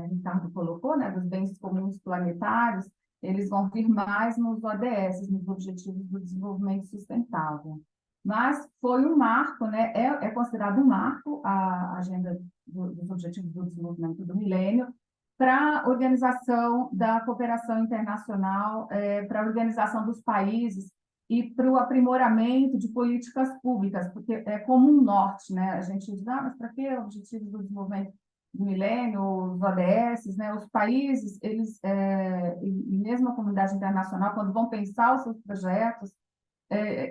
Ricardo colocou, né, dos bens comuns planetários, eles vão vir mais nos ODS, nos Objetivos do Desenvolvimento Sustentável. Mas foi um marco, né? É considerado um marco a agenda dos Objetivos do Desenvolvimento do Milênio para a organização da cooperação internacional, para a organização dos países e para o aprimoramento de políticas públicas, porque é como um norte, né? A gente diz, mas para que Objetivos do Desenvolvimento do Milênio, os ODS, né? Os países, eles, e mesmo a comunidade internacional, quando vão pensar os seus projetos,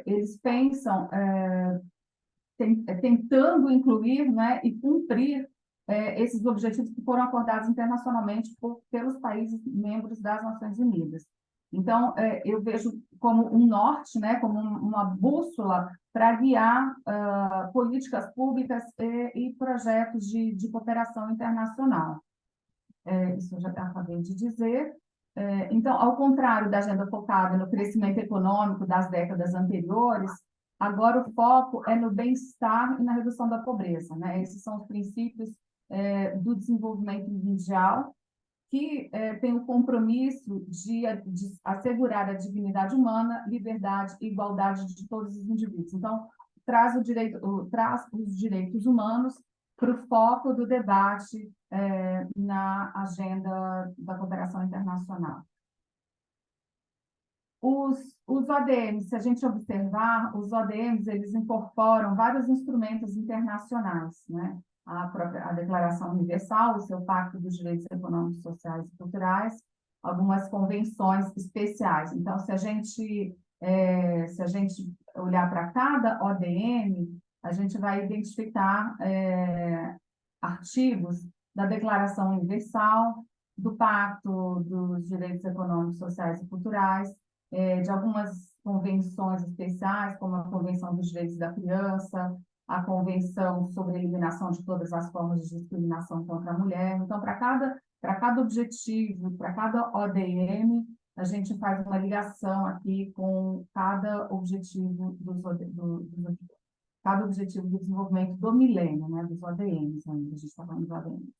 eles pensam tentando incluir, né, e cumprir esses objetivos que foram acordados internacionalmente pelos países membros das Nações Unidas. Então, eu vejo como um norte, né, como uma bússola para guiar políticas públicas e projetos de cooperação internacional. Isso eu já acabei de dizer. Então, ao contrário da agenda focada no crescimento econômico das décadas anteriores, agora o foco é no bem-estar e na redução da pobreza, né? Esses são os princípios do desenvolvimento mundial, que tem o compromisso de assegurar a dignidade humana, liberdade e igualdade de todos os indivíduos. Então, traz os direitos humanos para o foco do debate na agenda da cooperação internacional. Os ODMs, se a gente observar, os ODMs, eles incorporam vários instrumentos internacionais, né? A Declaração Universal, o seu Pacto dos Direitos Econômicos, Sociais e Culturais, algumas convenções especiais. Então, se a gente olhar para cada ODM, a gente vai identificar artigos da Declaração Universal, do Pacto dos Direitos Econômicos, Sociais e Culturais, de algumas convenções especiais, como a Convenção dos Direitos da Criança, a Convenção sobre a Eliminação de Todas as Formas de Discriminação contra a Mulher. Então, para cada objetivo, para cada ODM, a gente faz uma ligação aqui com cada objetivo cada objetivo do desenvolvimento do milênio, né, dos ODMs, ainda, a gente está falando dos ODMs.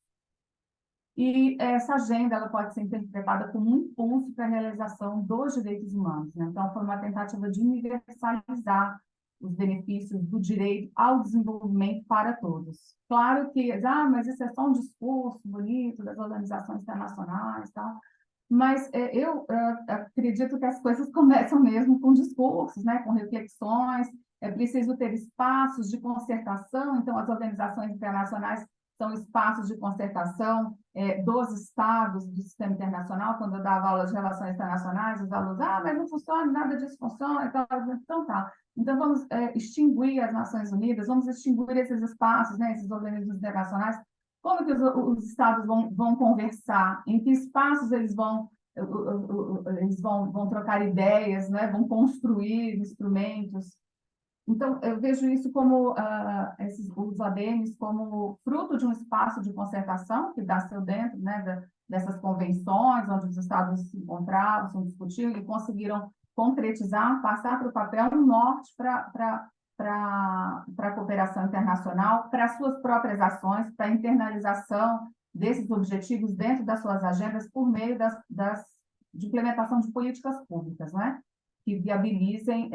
E essa agenda ela pode ser interpretada como um impulso para a realização dos direitos humanos, né? Então, foi uma tentativa de universalizar os benefícios do direito ao desenvolvimento para todos. Claro que, mas isso é só um discurso bonito das organizações internacionais, tal. Mas eu acredito que as coisas começam mesmo com discursos, né, com reflexões. É preciso ter espaços de concertação. Então, as organizações internacionais são espaços de concertação dos estados do sistema internacional. Quando eu dava aula de relações internacionais, os alunos, mas não funciona, nada disso funciona. Então tá. Então, vamos extinguir as Nações Unidas, vamos extinguir esses espaços, né, esses organismos internacionais. Como que os estados vão conversar? Em que espaços eles vão trocar ideias, né? Vão construir instrumentos? Então, eu vejo isso como os ODMs como fruto de um espaço de concertação que nasceu dentro, né, dessas convenções, onde os estados se encontravam, se discutiam e conseguiram concretizar, passar para o papel um norte para a cooperação internacional, para as suas próprias ações, para a internalização desses objetivos dentro das suas agendas por meio de implementação de políticas públicas, né? Que viabilizem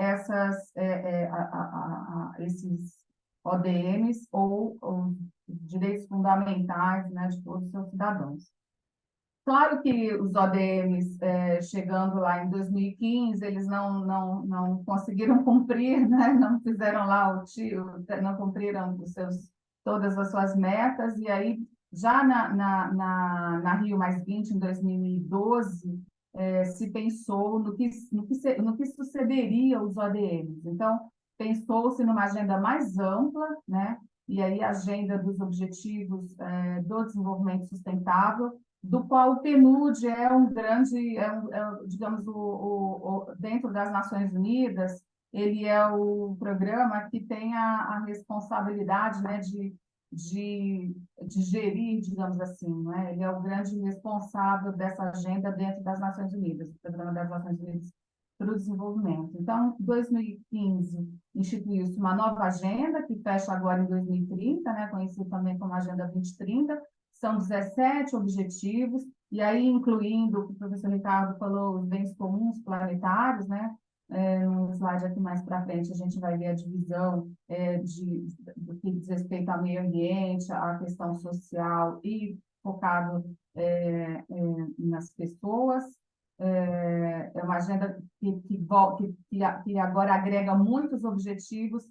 esses ODMs ou direitos fundamentais, né, de todos os seus cidadãos. Claro que os ODMs, chegando lá em 2015, eles não conseguiram cumprir, né, não fizeram lá não cumpriram todas as suas metas, e aí, já na Rio+20, em 2012, se pensou no que sucederia aos ODMs. Então, pensou-se numa agenda mais ampla, né? E aí a agenda dos objetivos do desenvolvimento sustentável, do qual o PNUD é um grande, digamos, dentro das Nações Unidas, ele é o programa que tem a responsabilidade, né, de gerir, digamos assim, né? Ele é o grande responsável dessa agenda dentro das Nações Unidas, o Programa das Nações Unidas para o Desenvolvimento. Então, em 2015, instituiu-se uma nova agenda, que fecha agora em 2030, né? Conhecida também como Agenda 2030, são 17 objetivos, e aí incluindo o que o professor Ricardo falou, os bens comuns planetários, né? No slide aqui mais para frente, a gente vai ver a divisão do que diz respeito ao meio ambiente, à questão social e focado nas pessoas. É uma agenda que agora agrega muitos objetivos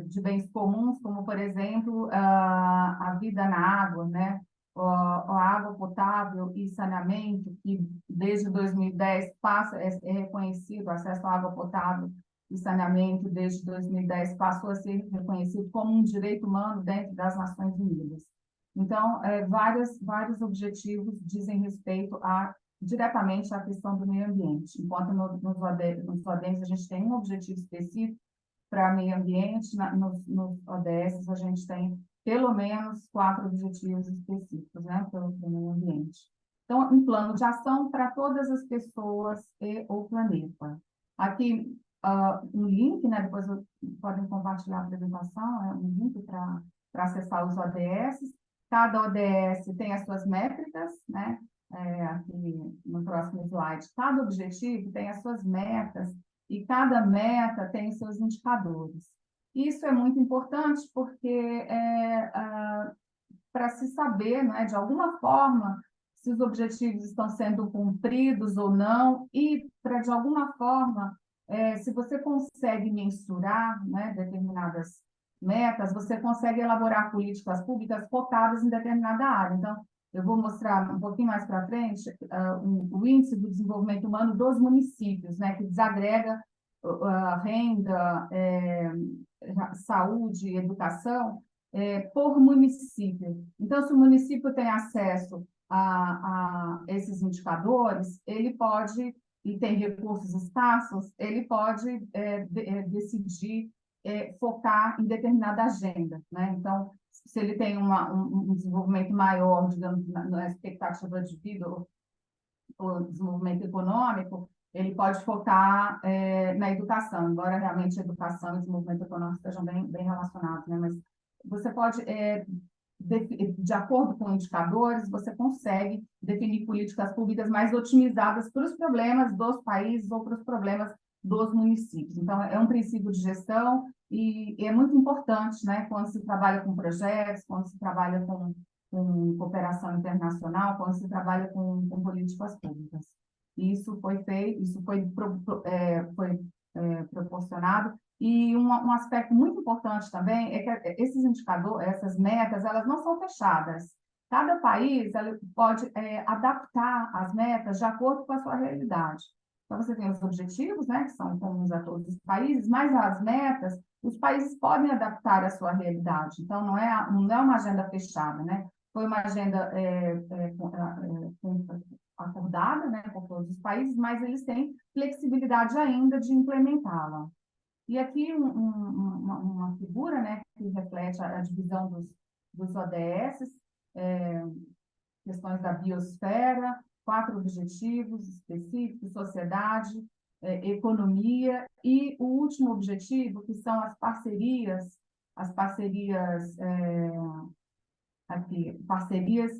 de bens comuns, como, por exemplo, a vida na água, né? A água potável e saneamento, que desde 2010 é reconhecido, o acesso à água potável e saneamento desde 2010 passou a ser reconhecido como um direito humano dentro das Nações Unidas. Então, vários objetivos dizem respeito diretamente à questão do meio ambiente, enquanto nos ODMs a gente tem um objetivo específico para meio ambiente, nos ODS a gente tem pelo menos 4 objetivos específicos, né, para o meio ambiente. Então, um plano de ação para todas as pessoas e o planeta. Aqui, um link, né, depois podem compartilhar a apresentação, um link para acessar os ODS. Cada ODS tem as suas métricas, né, aqui no próximo slide. Cada objetivo tem as suas metas, e cada meta tem seus indicadores. Isso é muito importante porque para se saber, né, de alguma forma, se os objetivos estão sendo cumpridos ou não, e para, de alguma forma, se você consegue mensurar, né, determinadas metas, você consegue elaborar políticas públicas focadas em determinada área. Então, eu vou mostrar um pouquinho mais para frente o Índice do Desenvolvimento Humano dos municípios, né, que desagrega renda, saúde, educação, por município. Então, se o município tem acesso a esses indicadores, ele pode, e tem recursos escassos, ele pode decidir focar em determinada agenda, né? Então, se ele tem um desenvolvimento maior, digamos, na expectativa de vida, o desenvolvimento econômico, ele pode focar na educação, embora realmente a educação e o desenvolvimento econômico estejam bem relacionados, né? Mas você pode, de acordo com indicadores, você consegue definir políticas públicas mais otimizadas para os problemas dos países ou para os problemas dos municípios. Então, é um princípio de gestão e é muito importante, né, quando se trabalha com projetos, quando se trabalha com cooperação internacional, quando se trabalha com políticas públicas. Isso foi feito, isso foi proporcionado. E um aspecto muito importante também é que esses indicadores, essas metas, elas não são fechadas. Cada país pode adaptar as metas de acordo com a sua realidade. Então, você tem os objetivos, né, que são comuns a todos os países, mas as metas, os países podem adaptar à sua realidade. Então, não é uma agenda fechada, né? Foi uma agenda acordada, né, por todos os países, mas eles têm flexibilidade ainda de implementá-la. E aqui uma figura, né, que reflete a divisão dos ODS, questões da biosfera, 4 objetivos específicos, sociedade, economia, e o último objetivo, que são as parcerias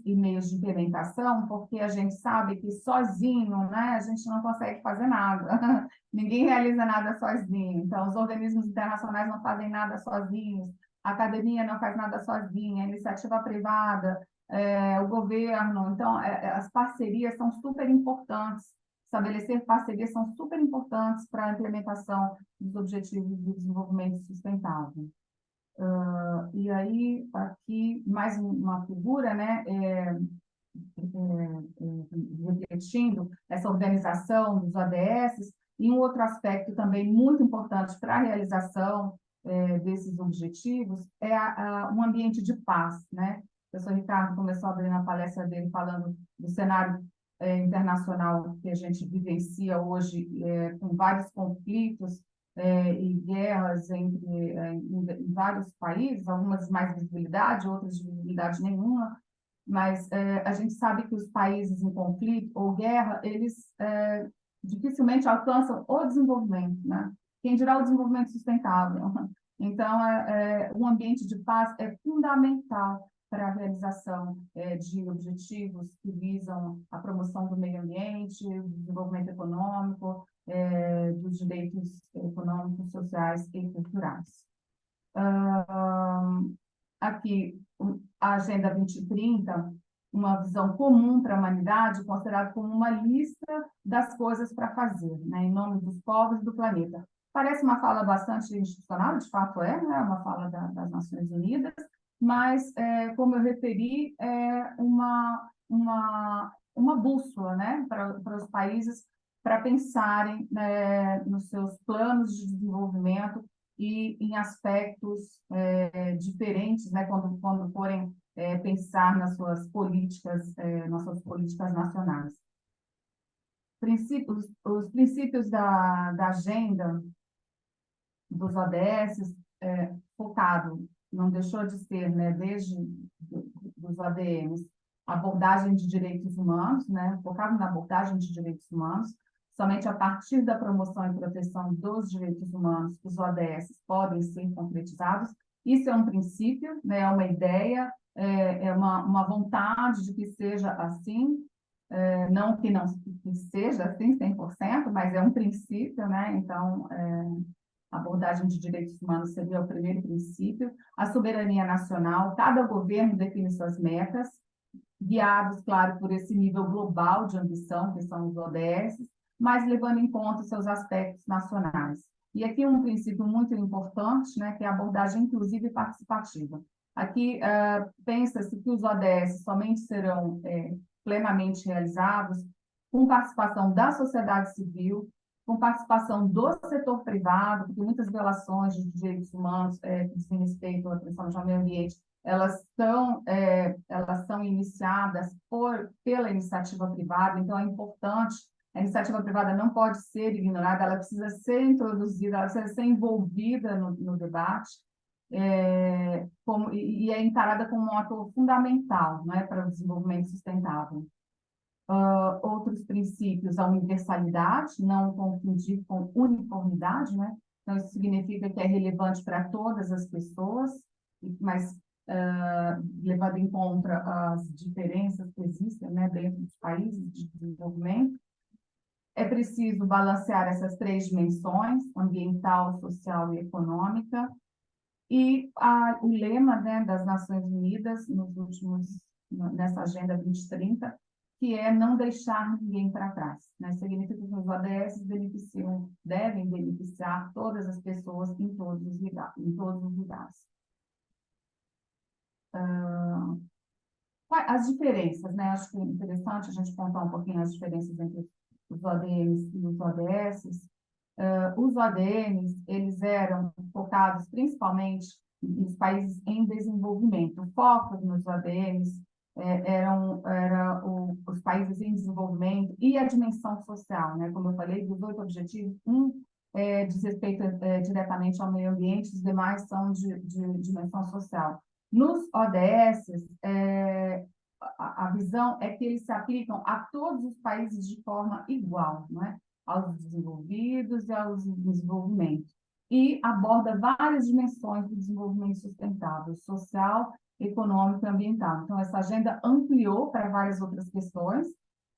e meios de implementação, porque a gente sabe que sozinho, né, a gente não consegue fazer nada. Ninguém realiza nada sozinho. Então, os organismos internacionais não fazem nada sozinhos, a academia não faz nada sozinha, a iniciativa privada, o governo. Então, as parcerias são super importantes. Estabelecer parcerias são super importantes para a implementação dos objetivos do desenvolvimento sustentável. E aí, aqui, mais uma figura, né, refletindo essa organização dos ODS, e um outro aspecto também muito importante para a realização desses objetivos é um ambiente de paz, né? O professor Ricardo começou a abrir na palestra dele falando do cenário internacional que a gente vivencia hoje, com vários conflitos, e guerras em vários países, algumas de mais visibilidade, outras de visibilidade nenhuma, mas a gente sabe que os países em conflito ou guerra, eles dificilmente alcançam o desenvolvimento, né? Quem dirá o desenvolvimento sustentável. Então, um ambiente de paz é fundamental para a realização de objetivos que visam a promoção do meio ambiente, o desenvolvimento econômico, dos direitos econômicos, sociais e culturais. Aqui, a Agenda 2030, uma visão comum para a humanidade, considerada como uma lista das coisas para fazer, né, em nome dos povos e do planeta. Parece uma fala bastante institucional, de fato né, uma fala das Nações Unidas, mas, como eu referi, é uma bússola, né, para os países para pensarem, né, nos seus planos de desenvolvimento e em aspectos diferentes, né, quando forem pensar nas suas políticas nacionais. Os princípios da agenda dos ODS, focado, não deixou de ser, né, desde dos ADMs, abordagem de direitos humanos, né, focado na abordagem de direitos humanos. Somente a partir da promoção e proteção dos direitos humanos os ODS podem ser concretizados. Isso é um princípio, né, é uma ideia, é uma vontade de que seja assim, não que seja assim 100%, mas é um princípio, né? Então, a abordagem de direitos humanos seria o primeiro princípio. A soberania nacional, cada governo define suas metas, guiados, claro, por esse nível global de ambição, que são os ODS, mas levando em conta os seus aspectos nacionais. E aqui um princípio muito importante, né, que é a abordagem inclusiva e participativa. Aqui pensa-se que os ODS somente serão plenamente realizados com participação da sociedade civil, com participação do setor privado, porque muitas violações de direitos humanos que dizem respeito à proteção do meio ambiente, elas são iniciadas pela iniciativa privada, então é importante, a iniciativa privada não pode ser ignorada, ela precisa ser introduzida, ela precisa ser envolvida no debate, e é encarada como um ator fundamental, né, para o desenvolvimento sustentável. Outros princípios, a universalidade, não confundir com uniformidade, né? Então, isso significa que é relevante para todas as pessoas, mas levando em conta as diferenças que existem, né, dentro dos países de desenvolvimento. É preciso balancear essas três dimensões, ambiental, social e econômica. E o lema, né, das Nações Unidas nessa Agenda 2030, que é não deixar ninguém para trás, né? Significa que os ODS devem beneficiar todas as pessoas em todos os lugares. As diferenças, né? Acho que é interessante a gente contar um pouquinho as diferenças entre os ODMs e os ODS. Os ODMs, eles eram focados principalmente nos países em desenvolvimento. O foco nos ODMs eram os países em desenvolvimento e a dimensão social, né? Como eu falei, dos 8 objetivos, diz respeito diretamente ao meio ambiente, os demais são de dimensão social. Nos ODS, a visão é que eles se aplicam a todos os países de forma igual, não é? Aos desenvolvidos e aos desenvolvimento. E aborda várias dimensões do desenvolvimento sustentável, social, econômico e ambiental. Então, essa agenda ampliou para várias outras questões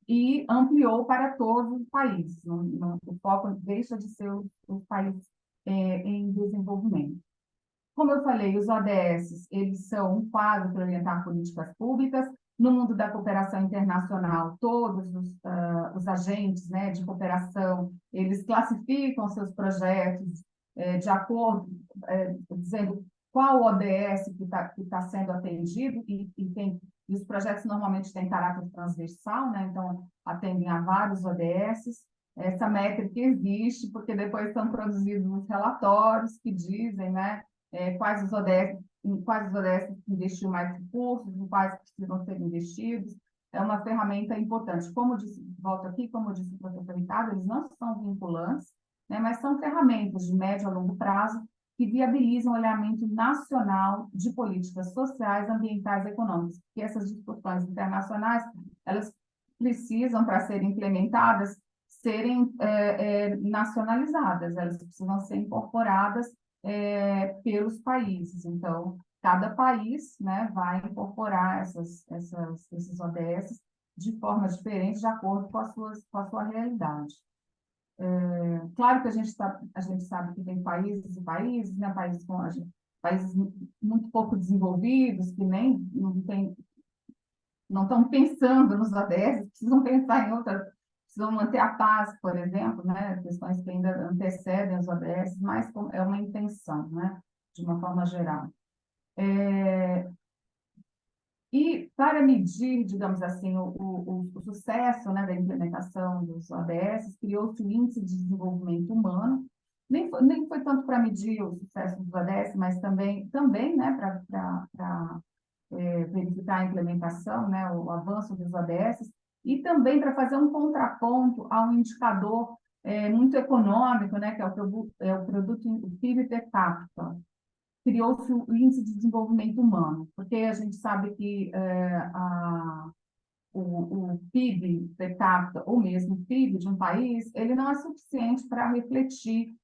e ampliou para todos os países. O foco deixa de ser os países em desenvolvimento. Como eu falei, os ODS, eles são um quadro para orientar políticas públicas. No mundo da cooperação internacional, todos os agentes, né, de cooperação, eles classificam seus projetos de acordo, dizendo qual ODS que tá sendo atendido, e os projetos normalmente têm caráter transversal, né, então atendem a vários ODS. Essa métrica existe, porque depois são produzidos os relatórios que dizem, né, quais os ODS investiu mais recursos, em quais precisam ser investidos. É uma ferramenta importante. Como disse, volto aqui, como disse o professor Ricardo, eles não são vinculantes, né, mas são ferramentas de médio a longo prazo que viabilizam o olhamento nacional de políticas sociais, ambientais e econômicas. Porque essas discussões internacionais, elas precisam, para serem implementadas, serem nacionalizadas, elas precisam ser incorporadas pelos países. Então, cada país, né, vai incorporar esses ODS de forma diferente, de acordo com a sua realidade. Claro que a gente sabe que tem países e países, né, países muito pouco desenvolvidos, que nem não estão pensando nos ODS, precisam pensar em outras, precisam manter a paz, por exemplo, né, questões que ainda antecedem os ODS, mas é uma intenção, né, de uma forma geral. E para medir, digamos assim, o sucesso, né, da implementação dos ODS, criou-se o Índice de Desenvolvimento Humano. Nem foi tanto para medir o sucesso dos ODS, mas também né, para verificar a implementação, né, o avanço dos ODS, e também para fazer um contraponto a um indicador muito econômico, né, que é o PIB per capita. Criou-se o Índice de Desenvolvimento Humano, porque a gente sabe que o PIB per capita, ou mesmo o PIB de um país, ele não é suficiente para refletir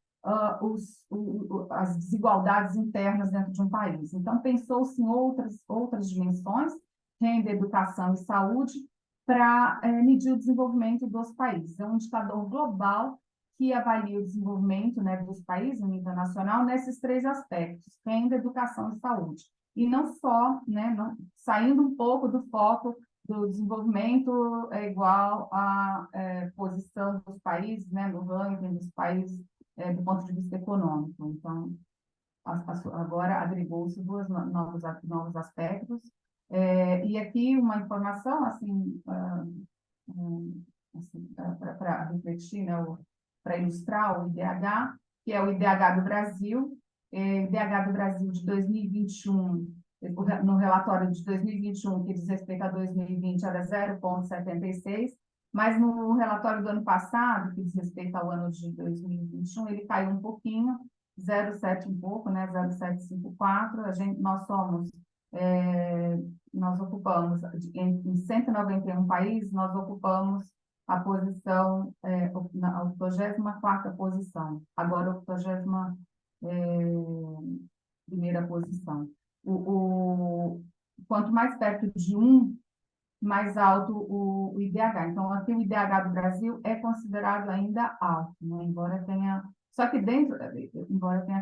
as desigualdades internas dentro de um país. Então, pensou-se em outras dimensões, renda, educação e saúde, para medir o desenvolvimento dos países. É um indicador global que avalia o desenvolvimento, né, dos países, no nível nacional, nesses três aspectos, renda, educação e saúde. E não só, né, saindo um pouco do foco do desenvolvimento é igual à posição dos países, né, no ranking dos países do ponto de vista econômico. Então, agora agregou-se novos aspectos. E aqui uma informação, assim, para refletir, né, para ilustrar o IDH, que é o IDH do Brasil. IDH do Brasil de 2021, no relatório de 2021, que diz respeito a 2020, era 0,76, mas no relatório do ano passado, que diz respeito ao ano de 2021, ele caiu um pouquinho, 0,7 um pouco, né, 0,754. Nós somos nós ocupamos, em 191 países, nós ocupamos a posição, na 84ª posição, agora a 81ª posição. Quanto mais perto de 1, mais alto o IDH. Então, aqui o IDH do Brasil é considerado ainda alto, né? Embora tenha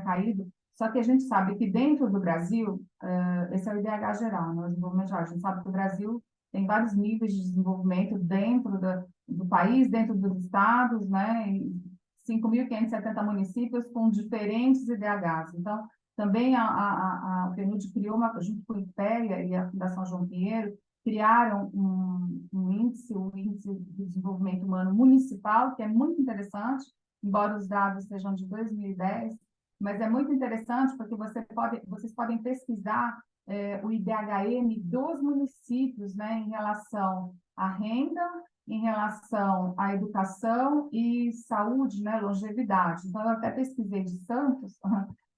caído, só que a gente sabe que dentro do Brasil, esse é o IDH geral, né? O desenvolvimento geral. A gente sabe que o Brasil tem vários níveis de desenvolvimento dentro do país, dentro dos estados, né? 5.570 municípios com diferentes IDHs. Então, também a PNUD criou, junto com o IPEA e a Fundação João Pinheiro, criaram um índice, o Índice de Desenvolvimento Humano Municipal, que é muito interessante, embora os dados sejam de 2010, mas é muito interessante porque vocês podem pesquisar o IDHM dos municípios, né, em relação à renda, em relação à educação e saúde, né, longevidade. Então, eu até pesquisei de Santos,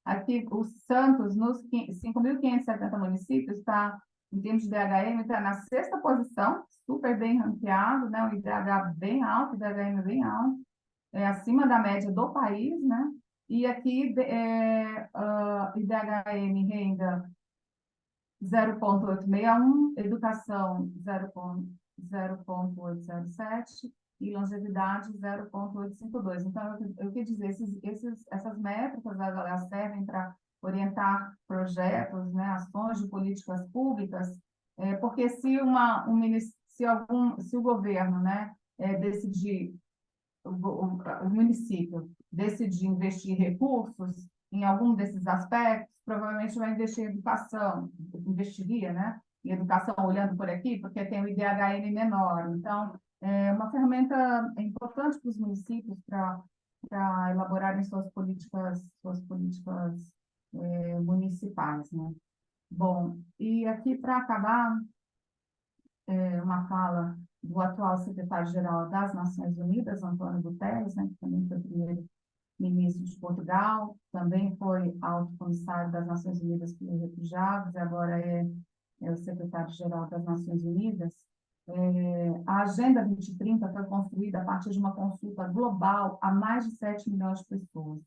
aqui o Santos, nos 5.570 municípios, está, em termos de IDHM, está na 6ª posição, super bem ranqueado, né, um IDH bem alto, IDHM bem alto, acima da média do país, né? E aqui, IDHM renda 0,861, educação 0,807 e longevidade 0,852. Então, eu queria dizer, essas métricas, elas servem para orientar projetos, né, ações de políticas públicas, porque se o governo, né, decidir, o município decidir investir recursos em algum desses aspectos, provavelmente vai investir em educação, investiria, né, em educação olhando por aqui, porque tem o IDHM menor. Então, é uma ferramenta importante para os municípios para elaborarem suas políticas municipais, né? Bom, e aqui para acabar, uma fala do atual secretário-geral das Nações Unidas, Antônio Guterres, né, que também foi primeiro-ministro de Portugal, também foi alto comissário das Nações Unidas para os Refugiados, agora é o secretário-geral das Nações Unidas. A Agenda 2030 foi construída a partir de uma consulta global a mais de 7 milhões de pessoas.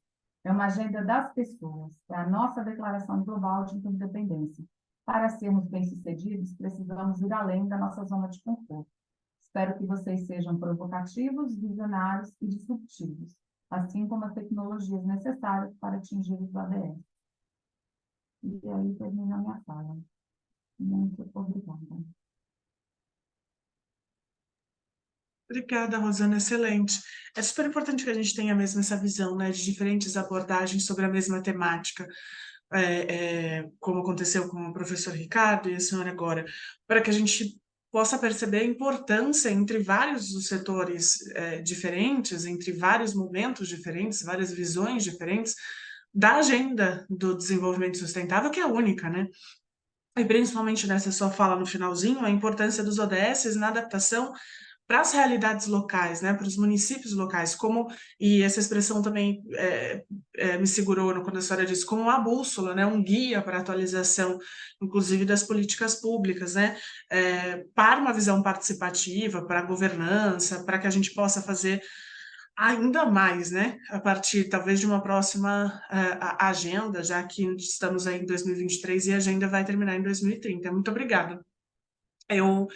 É uma agenda das pessoas, é a nossa declaração global de interdependência. Para sermos bem-sucedidos, precisamos ir além da nossa zona de conforto. Espero que vocês sejam provocativos, visionários e disruptivos, assim como as tecnologias necessárias para atingir os ODS. E aí termina a minha fala. Muito obrigada. Obrigada, Rosana, excelente. É super importante que a gente tenha mesmo essa visão, né, de diferentes abordagens sobre a mesma temática, como aconteceu com o professor Ricardo e a senhora agora, para que a gente possa perceber a importância entre vários os setores diferentes, entre vários momentos diferentes, várias visões diferentes, da agenda do desenvolvimento sustentável, que é única, né? E principalmente nessa sua fala no finalzinho, a importância dos ODS na adaptação para as realidades locais, né, para os municípios locais, e essa expressão também me segurou quando a senhora disse, como uma bússola, né, um guia para a atualização, inclusive das políticas públicas, né, para uma visão participativa, para a governança, para que a gente possa fazer ainda mais, né, a partir talvez de uma próxima agenda, já que estamos aí em 2023 e a agenda vai terminar em 2030. Muito obrigada. Eu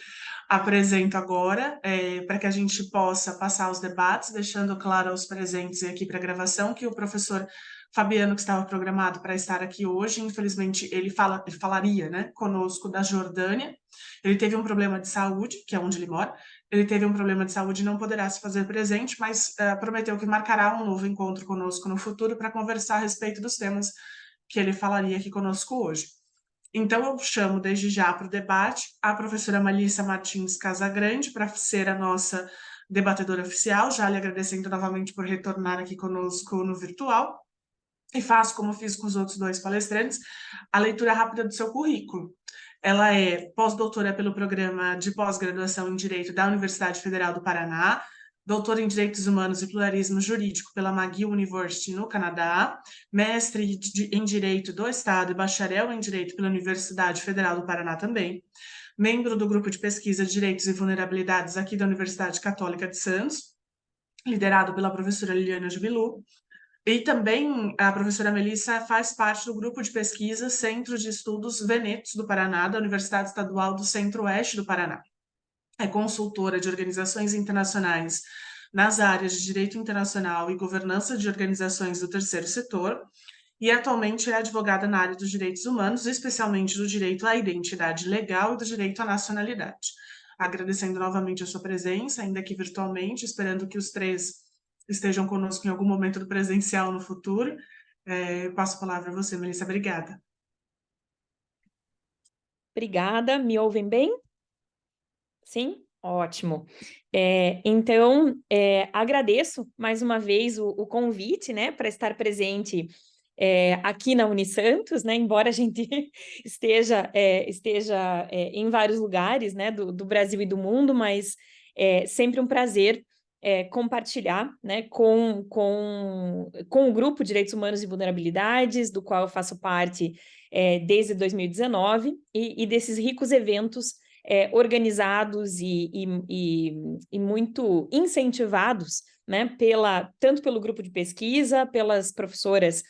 apresento agora, para que a gente possa passar os debates, deixando claro aos presentes aqui para a gravação que o professor Fabiano, que estava programado para estar aqui hoje, infelizmente ele falaria, né, conosco da Jordânia. Ele teve um problema de saúde, que é onde ele mora, ele teve um problema de saúde e não poderá se fazer presente, mas prometeu que marcará um novo encontro conosco no futuro para conversar a respeito dos temas que ele falaria aqui conosco hoje. Então, eu chamo desde já para o debate a professora Malissa Martins Casagrande para ser a nossa debatedora oficial, já lhe agradecendo novamente por retornar aqui conosco no virtual, e faço, como fiz com os outros 2 palestrantes, a leitura rápida do seu currículo. Ela é pós-doutora pelo Programa de Pós-Graduação em Direito da Universidade Federal do Paraná, doutor em Direitos Humanos e Pluralismo Jurídico pela McGill University, no Canadá, mestre em Direito do Estado e bacharel em Direito pela Universidade Federal do Paraná também, membro do Grupo de Pesquisa de Direitos e Vulnerabilidades aqui da Universidade Católica de Santos, liderado pela professora Liliana Jubilu, e também a professora Melissa faz parte do grupo de pesquisa Centro de Estudos Venetos do Paraná, da Universidade Estadual do Centro-Oeste do Paraná. É consultora de organizações internacionais nas áreas de direito internacional e governança de organizações do terceiro setor, e atualmente é advogada na área dos direitos humanos, especialmente do direito à identidade legal e do direito à nacionalidade. Agradecendo novamente a sua presença, ainda que virtualmente, esperando que os três estejam conosco em algum momento do presencial no futuro. Passo a palavra a você, Melissa. Obrigada. Obrigada. Me ouvem bem? Sim? Ótimo. Então, agradeço mais uma vez o convite, né, para estar presente aqui na Unisantos, né, embora a gente esteja em vários lugares, né, do Brasil e do mundo, mas é sempre um prazer compartilhar, né, com o Grupo Direitos Humanos e Vulnerabilidades, do qual eu faço parte desde 2019, e desses ricos eventos organizados e muito incentivados, né, tanto pelo grupo de pesquisa, pelas professoras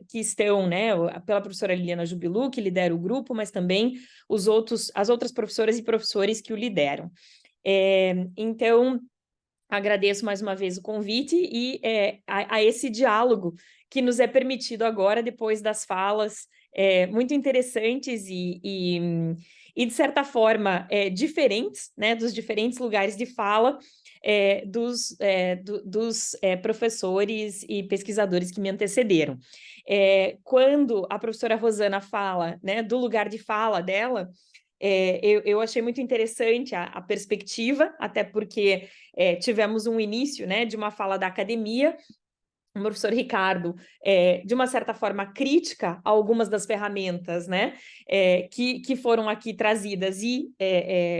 que estão, né, pela professora Liliana Jubilu, que lidera o grupo, mas também as outras professoras e professores que o lideram. Então, agradeço mais uma vez o convite e a esse diálogo que nos é permitido agora, depois das falas muito interessantes e de certa forma, diferentes, né, dos diferentes lugares de fala dos professores e pesquisadores que me antecederam. Quando a professora Rosana fala, né, do lugar de fala dela, eu achei muito interessante a perspectiva, até porque tivemos um início, né, de uma fala da academia, o professor Ricardo, de uma certa forma crítica a algumas das ferramentas, né, que foram aqui trazidas e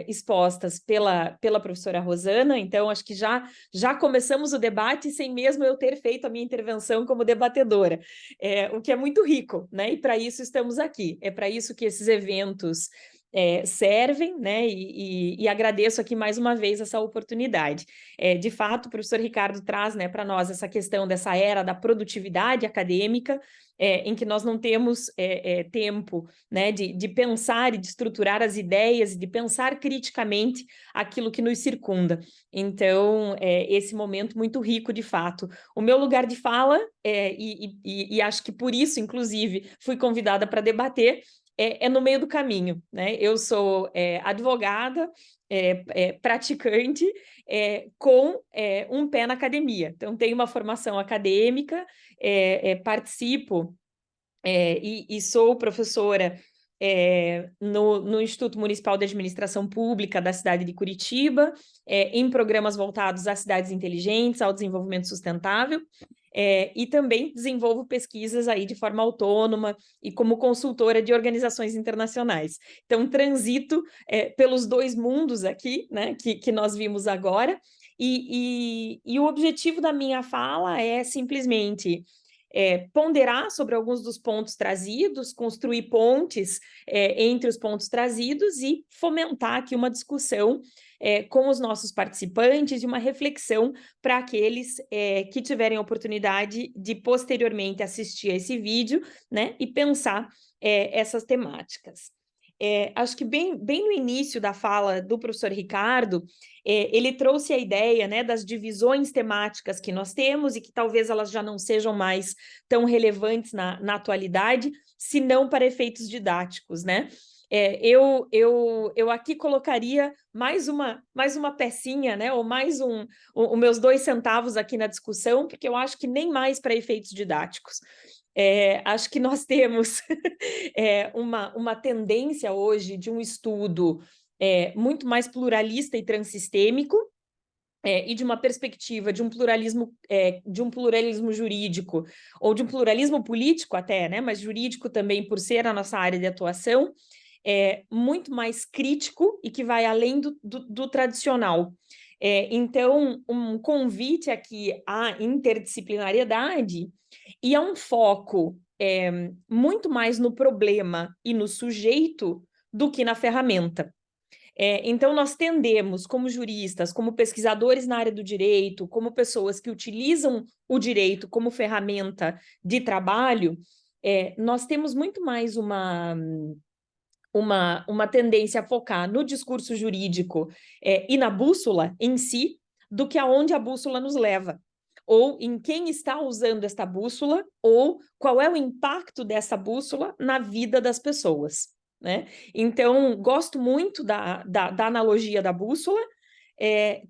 expostas pela professora Rosana. Então, acho que já começamos o debate sem mesmo eu ter feito a minha intervenção como debatedora, o que é muito rico, né, e para isso estamos aqui, é para isso que esses eventos servem, né, e agradeço aqui mais uma vez essa oportunidade. De fato, o professor Ricardo traz, né, para nós essa questão dessa era da produtividade acadêmica, em que nós não temos tempo, né, de pensar e de estruturar as ideias, e de pensar criticamente aquilo que nos circunda. Então, esse momento muito rico, de fato. O meu lugar de fala, e acho que por isso, inclusive, fui convidada para debater, no meio do caminho, né? Eu sou advogada, praticante, com um pé na academia. Então, tenho uma formação acadêmica, participo e sou professora no Instituto Municipal de Administração Pública da cidade de Curitiba, em programas voltados às cidades inteligentes, ao desenvolvimento sustentável, e também desenvolvo pesquisas aí de forma autônoma e como consultora de organizações internacionais. Então, transito pelos dois mundos aqui, né, que nós vimos agora, e o objetivo da minha fala é simplesmente ponderar sobre alguns dos pontos trazidos, construir pontes entre os pontos trazidos e fomentar aqui uma discussão com os nossos participantes e uma reflexão para aqueles que tiverem oportunidade de posteriormente assistir a esse vídeo, né, e pensar essas temáticas. Acho que bem no início da fala do professor Ricardo, ele trouxe a ideia, né, das divisões temáticas que nós temos e que talvez elas já não sejam mais tão relevantes na atualidade, se não para efeitos didáticos, né? Eu aqui colocaria mais uma pecinha, né, ou mais os meus 2 centavos aqui na discussão, porque eu acho que nem mais para efeitos didáticos. Acho que nós temos uma tendência hoje de um estudo muito mais pluralista e transistêmico, e de uma perspectiva de um pluralismo jurídico, ou de um pluralismo político até, né, mas jurídico também por ser a nossa área de atuação, muito mais crítico e que vai além do tradicional. Então, um convite aqui à interdisciplinariedade e a um foco muito mais no problema e no sujeito do que na ferramenta. Então, nós tendemos, como juristas, como pesquisadores na área do direito, como pessoas que utilizam o direito como ferramenta de trabalho, nós temos muito mais uma tendência a focar no discurso jurídico e na bússola em si, do que aonde a bússola nos leva, ou em quem está usando esta bússola, ou qual é o impacto dessa bússola na vida das pessoas, né? Então, gosto muito da analogia da bússola,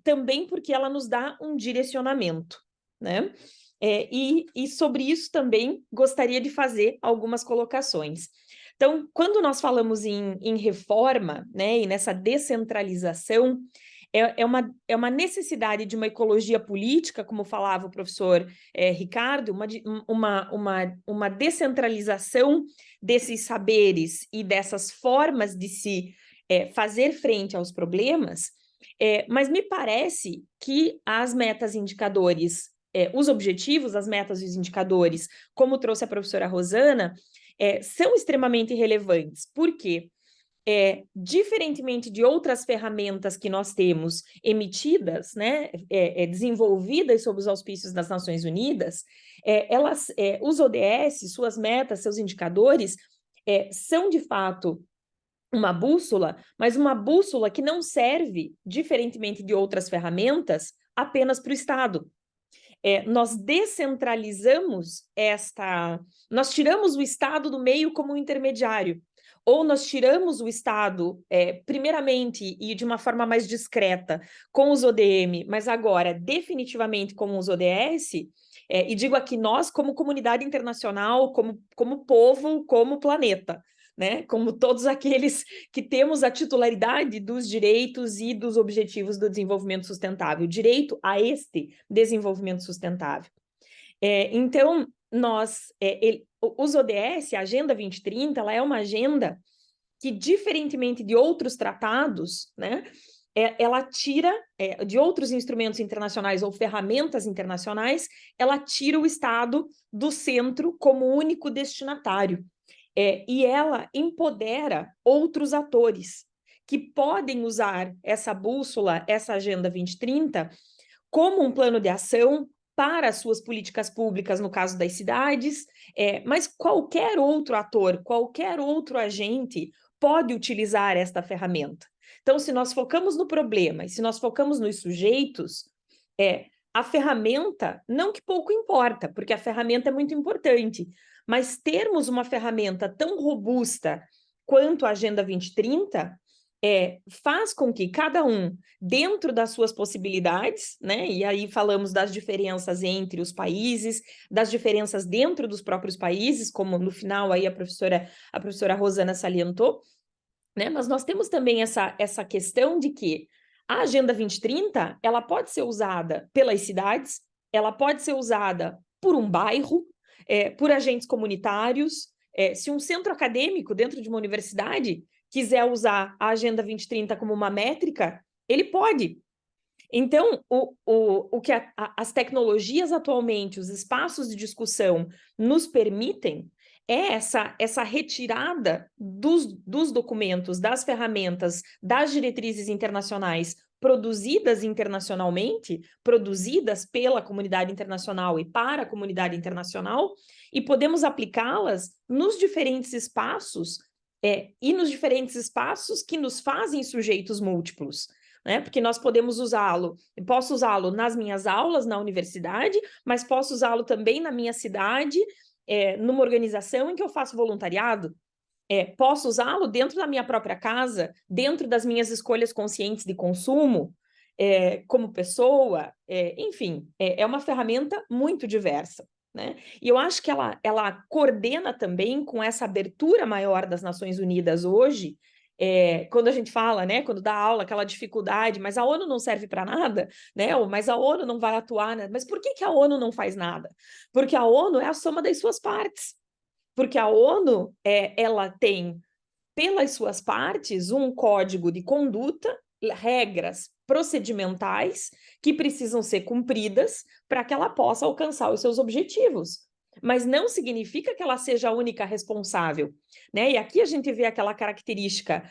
também porque ela nos dá um direcionamento, né? E sobre isso também gostaria de fazer algumas colocações. Então, quando nós falamos em reforma, né, e nessa descentralização, é uma necessidade de uma ecologia política, como falava o professor Ricardo, uma descentralização desses saberes e dessas formas de se fazer frente aos problemas, mas me parece que as metas indicadores, os objetivos, as metas e os indicadores, como trouxe a professora Rosana, são extremamente relevantes. Por quê? Diferentemente de outras ferramentas que nós temos emitidas, né, desenvolvidas sob os auspícios das Nações Unidas, os ODS, suas metas, seus indicadores, são de fato uma bússola, mas uma bússola que não serve, diferentemente de outras ferramentas, apenas para o Estado. Nós descentralizamos nós tiramos o Estado do meio como um intermediário, ou nós tiramos o Estado, primeiramente e de uma forma mais discreta, com os ODM, mas agora definitivamente com os ODS, e digo aqui nós como comunidade internacional, como povo, como planeta, né? Como todos aqueles que temos a titularidade dos direitos e dos objetivos do desenvolvimento sustentável, direito a este desenvolvimento sustentável. Então, os ODS, a Agenda 2030, ela é uma agenda que, diferentemente de outros tratados, né, ela tira, de outros instrumentos internacionais ou ferramentas internacionais, ela tira o Estado do centro como único destinatário. E ela empodera outros atores que podem usar essa bússola, essa Agenda 2030, como um plano de ação para as suas políticas públicas, no caso das cidades, mas qualquer outro ator, qualquer outro agente pode utilizar esta ferramenta. Então, se nós focamos no problema e se nós focamos nos sujeitos, a ferramenta, não que pouco importa, porque a ferramenta é muito importante, mas termos uma ferramenta tão robusta quanto a Agenda 2030 faz com que cada um, dentro das suas possibilidades, né, e aí falamos das diferenças entre os países, das diferenças dentro dos próprios países, como no final aí a professora Rosana salientou, né, mas nós temos também essa questão de que a Agenda 2030, ela pode ser usada pelas cidades, ela pode ser usada por um bairro, por agentes comunitários, se um centro acadêmico dentro de uma universidade quiser usar a Agenda 2030 como uma métrica, ele pode. Então, o que as tecnologias atualmente, os espaços de discussão nos permitem é essa retirada dos documentos, das ferramentas, das diretrizes internacionais produzidas internacionalmente, produzidas pela comunidade internacional e para a comunidade internacional, e podemos aplicá-las nos diferentes espaços, e nos diferentes espaços que nos fazem sujeitos múltiplos, né? Porque nós podemos posso usá-lo nas minhas aulas na universidade, mas posso usá-lo também na minha cidade, numa organização em que eu faço voluntariado, posso usá-lo dentro da minha própria casa, dentro das minhas escolhas conscientes de consumo, como pessoa, enfim, é uma ferramenta muito diversa, né? E eu acho que ela coordena também com essa abertura maior das Nações Unidas hoje, quando a gente fala, né, quando dá aula, aquela dificuldade, mas a ONU não serve para nada, né? Mas a ONU não vai atuar, né? Mas por que a ONU não faz nada? Porque a ONU é a soma das suas partes. Porque a ONU, ela tem, pelas suas partes, um código de conduta, regras, procedimentais que precisam ser cumpridas para que ela possa alcançar os seus objetivos. Mas não significa que ela seja a única responsável, né? E aqui a gente vê aquela característica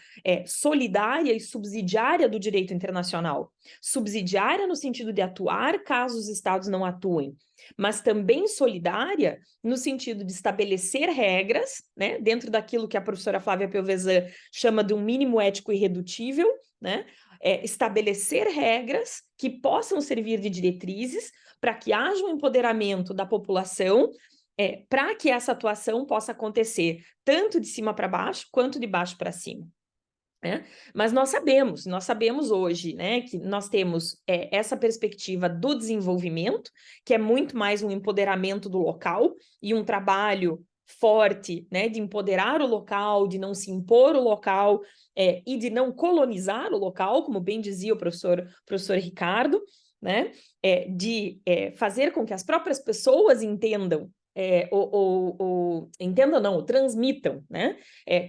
solidária e subsidiária do direito internacional. Subsidiária no sentido de atuar caso os Estados não atuem, mas também solidária no sentido de estabelecer regras, né? Dentro daquilo que a professora Flávia Pelvezan chama de um mínimo ético irredutível, né? Estabelecer regras que possam servir de diretrizes para que haja um empoderamento da população, para que essa atuação possa acontecer tanto de cima para baixo, quanto de baixo para cima. Né? Mas nós sabemos hoje, né, que nós temos essa perspectiva do desenvolvimento, que é muito mais um empoderamento do local e um trabalho forte, né, de empoderar o local, de não se impor o local e de não colonizar o local, como bem dizia o professor Ricardo, né, de fazer com que as próprias pessoas entendam entendam não, transmitam, né?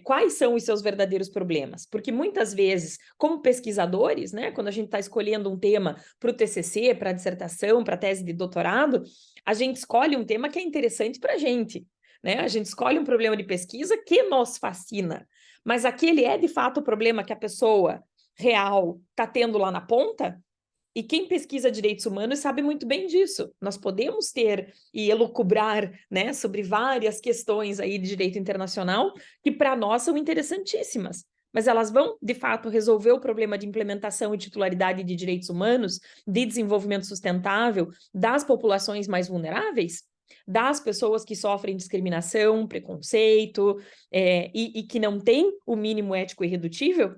Quais são os seus verdadeiros problemas, porque muitas vezes, como pesquisadores, né, quando a gente está escolhendo um tema para o TCC, para a dissertação, para a tese de doutorado, a gente escolhe um tema que é interessante para a gente, né? A gente escolhe um problema de pesquisa que nos fascina, mas aquele é de fato o problema que a pessoa real está tendo lá na ponta. E quem pesquisa direitos humanos sabe muito bem disso. Nós podemos ter e elucubrar, né, sobre várias questões aí de direito internacional que para nós são interessantíssimas, mas elas vão, de fato, resolver o problema de implementação e titularidade de direitos humanos, de desenvolvimento sustentável das populações mais vulneráveis? Das pessoas que sofrem discriminação, preconceito e que não têm o mínimo ético irredutível?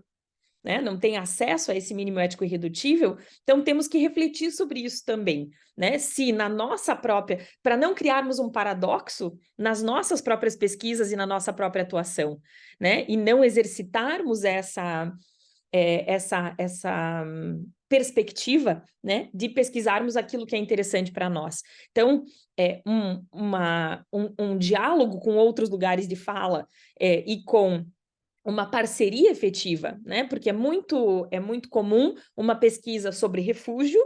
Né? Não tem acesso a esse mínimo ético irredutível, então temos que refletir sobre isso também, né? Se na nossa própria, para não criarmos um paradoxo nas nossas próprias pesquisas e na nossa própria atuação, né? E não exercitarmos essa perspectiva, né, de pesquisarmos aquilo que é interessante para nós. Então, um diálogo com outros lugares de fala e com uma parceria efetiva, né? Porque é muito comum uma pesquisa sobre refúgio,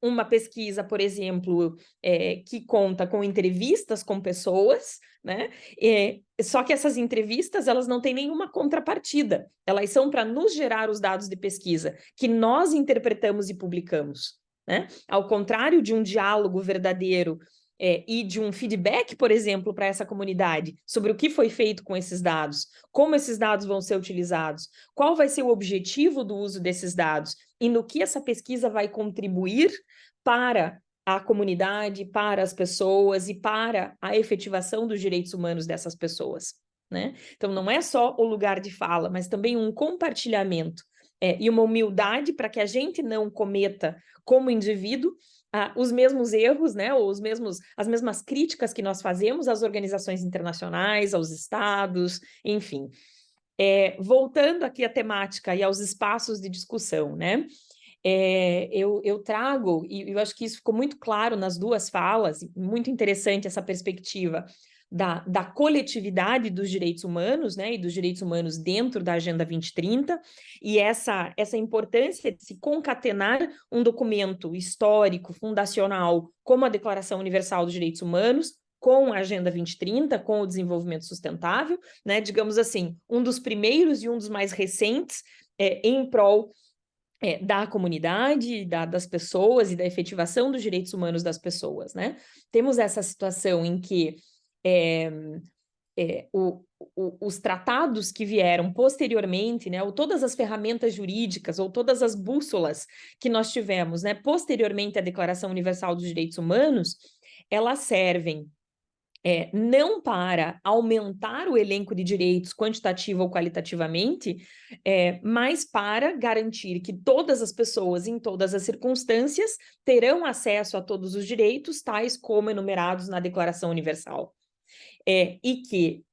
uma pesquisa, por exemplo, que conta com entrevistas com pessoas, né? Só que essas entrevistas, elas não têm nenhuma contrapartida, elas são para nos gerar os dados de pesquisa, que nós interpretamos e publicamos, né? Ao contrário de um diálogo verdadeiro e de um feedback, por exemplo, para essa comunidade, sobre o que foi feito com esses dados, como esses dados vão ser utilizados, qual vai ser o objetivo do uso desses dados e no que essa pesquisa vai contribuir para a comunidade, para as pessoas e para a efetivação dos direitos humanos dessas pessoas, né? Então, não é só o lugar de fala, mas também um compartilhamento e uma humildade para que a gente não cometa, como indivíduo, os mesmos erros, né, ou as mesmas críticas que nós fazemos às organizações internacionais, aos estados, enfim. Voltando aqui à temática e aos espaços de discussão, né, eu trago, e eu acho que isso ficou muito claro nas duas falas, muito interessante essa perspectiva da coletividade dos direitos humanos, né, e dos direitos humanos dentro da Agenda 2030, e essa importância de se concatenar um documento histórico, fundacional, como a Declaração Universal dos Direitos Humanos, com a Agenda 2030, com o desenvolvimento sustentável, né, digamos assim, um dos primeiros e um dos mais recentes em prol da comunidade, das pessoas e da efetivação dos direitos humanos das pessoas, né? Temos essa situação em que os tratados que vieram posteriormente, né, ou todas as ferramentas jurídicas, ou todas as bússolas que nós tivemos, né, posteriormente à Declaração Universal dos Direitos Humanos, elas servem não para aumentar o elenco de direitos quantitativa ou qualitativamente, mas para garantir que todas as pessoas, em todas as circunstâncias, terão acesso a todos os direitos, tais como enumerados na Declaração Universal. E que,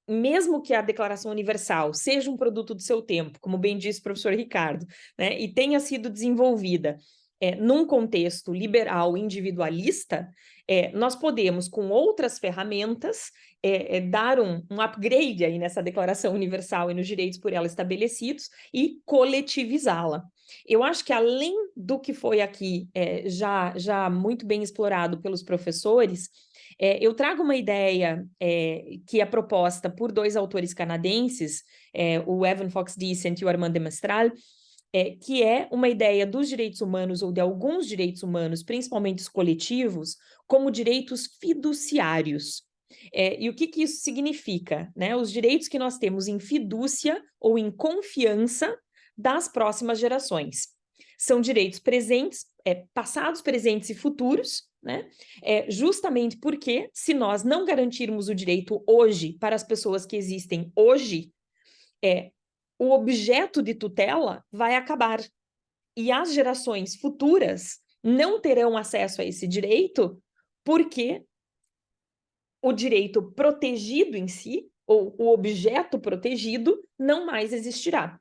mesmo que a Declaração Universal seja um produto do seu tempo, como bem disse o professor Ricardo, né, e tenha sido desenvolvida num contexto liberal individualista, nós podemos, com outras ferramentas, dar um upgrade aí nessa Declaração Universal e nos direitos por ela estabelecidos e coletivizá-la. Eu acho que, além do que foi aqui já muito bem explorado pelos professores, eu trago uma ideia que é proposta por 2 autores canadenses, o Evan Fox-Dicent e o Armand de Mestral, que é uma ideia dos direitos humanos ou de alguns direitos humanos, principalmente os coletivos, como direitos fiduciários. E o que isso significa, né? Os direitos que nós temos em fidúcia ou em confiança das próximas gerações. São direitos presentes, passados, presentes e futuros, né? Justamente porque, se nós não garantirmos o direito hoje para as pessoas que existem hoje, o objeto de tutela vai acabar. E as gerações futuras não terão acesso a esse direito porque o direito protegido em si, ou o objeto protegido, não mais existirá.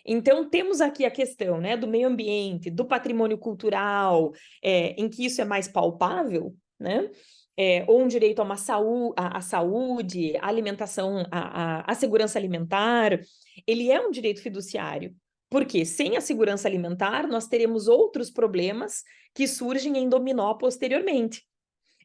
Então, temos aqui a questão, né, do meio ambiente, do patrimônio cultural, em que isso é mais palpável, né? Ou um direito a à saúde, à alimentação, à segurança alimentar, ele é um direito fiduciário, porque sem a segurança alimentar nós teremos outros problemas que surgem em dominó posteriormente.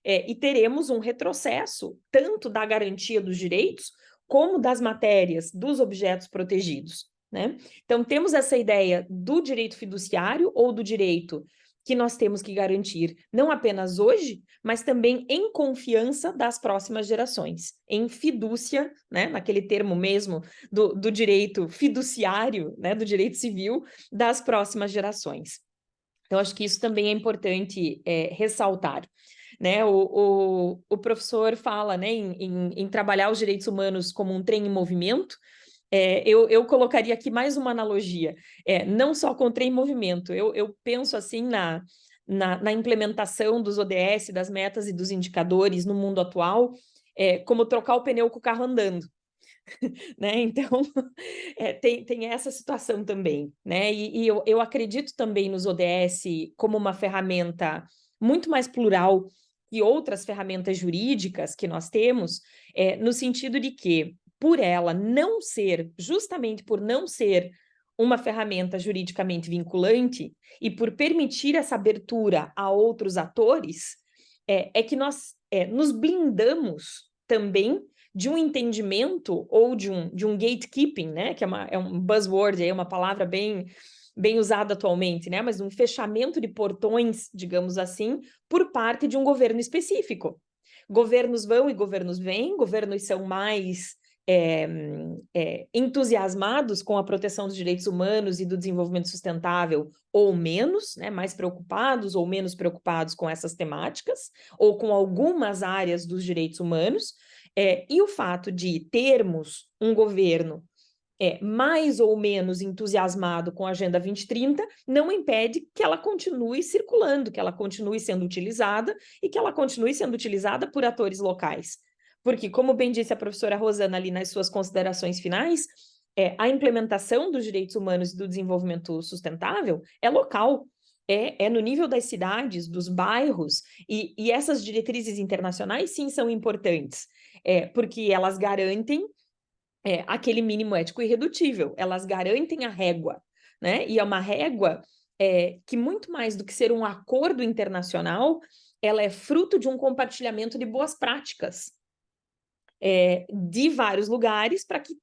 E teremos um retrocesso tanto da garantia dos direitos como das matérias, dos objetos protegidos, né? Então, temos essa ideia do direito fiduciário ou do direito que nós temos que garantir, não apenas hoje, mas também em confiança das próximas gerações, em fidúcia, né, naquele termo mesmo do direito fiduciário, né, do direito civil das próximas gerações. Então, acho que isso também é importante ressaltar. Né, o professor fala, né, em trabalhar os direitos humanos como um trem em movimento. Eu colocaria aqui mais uma analogia, não só com o trem em movimento, eu penso assim na implementação dos ODS, das metas e dos indicadores no mundo atual, como trocar o pneu com o carro andando. Né? Então, tem essa situação também, né? E eu acredito também nos ODS como uma ferramenta muito mais plural que outras ferramentas jurídicas que nós temos, no sentido de que, por ela não ser, justamente por não ser uma ferramenta juridicamente vinculante e por permitir essa abertura a outros atores, que nós nos blindamos também de um entendimento ou de um gatekeeping, né, que é um buzzword, é uma palavra bem usada atualmente, né, mas um fechamento de portões, digamos assim, por parte de um governo específico. Governos vão e governos vêm, governos são mais entusiasmados com a proteção dos direitos humanos e do desenvolvimento sustentável ou menos, né, mais preocupados ou menos preocupados com essas temáticas, ou com algumas áreas dos direitos humanos, e o fato de termos um governo mais ou menos entusiasmado com a Agenda 2030 não impede que ela continue circulando, que ela continue sendo utilizada e que ela continue sendo utilizada por atores locais. Porque, como bem disse a professora Rosana ali nas suas considerações finais, a implementação dos direitos humanos e do desenvolvimento sustentável é local, no nível das cidades, dos bairros, e essas diretrizes internacionais, sim, são importantes, porque elas garantem aquele mínimo ético irredutível, elas garantem a régua, né? E é uma régua que, muito mais do que ser um acordo internacional, ela é fruto de um compartilhamento de boas práticas de vários lugares para que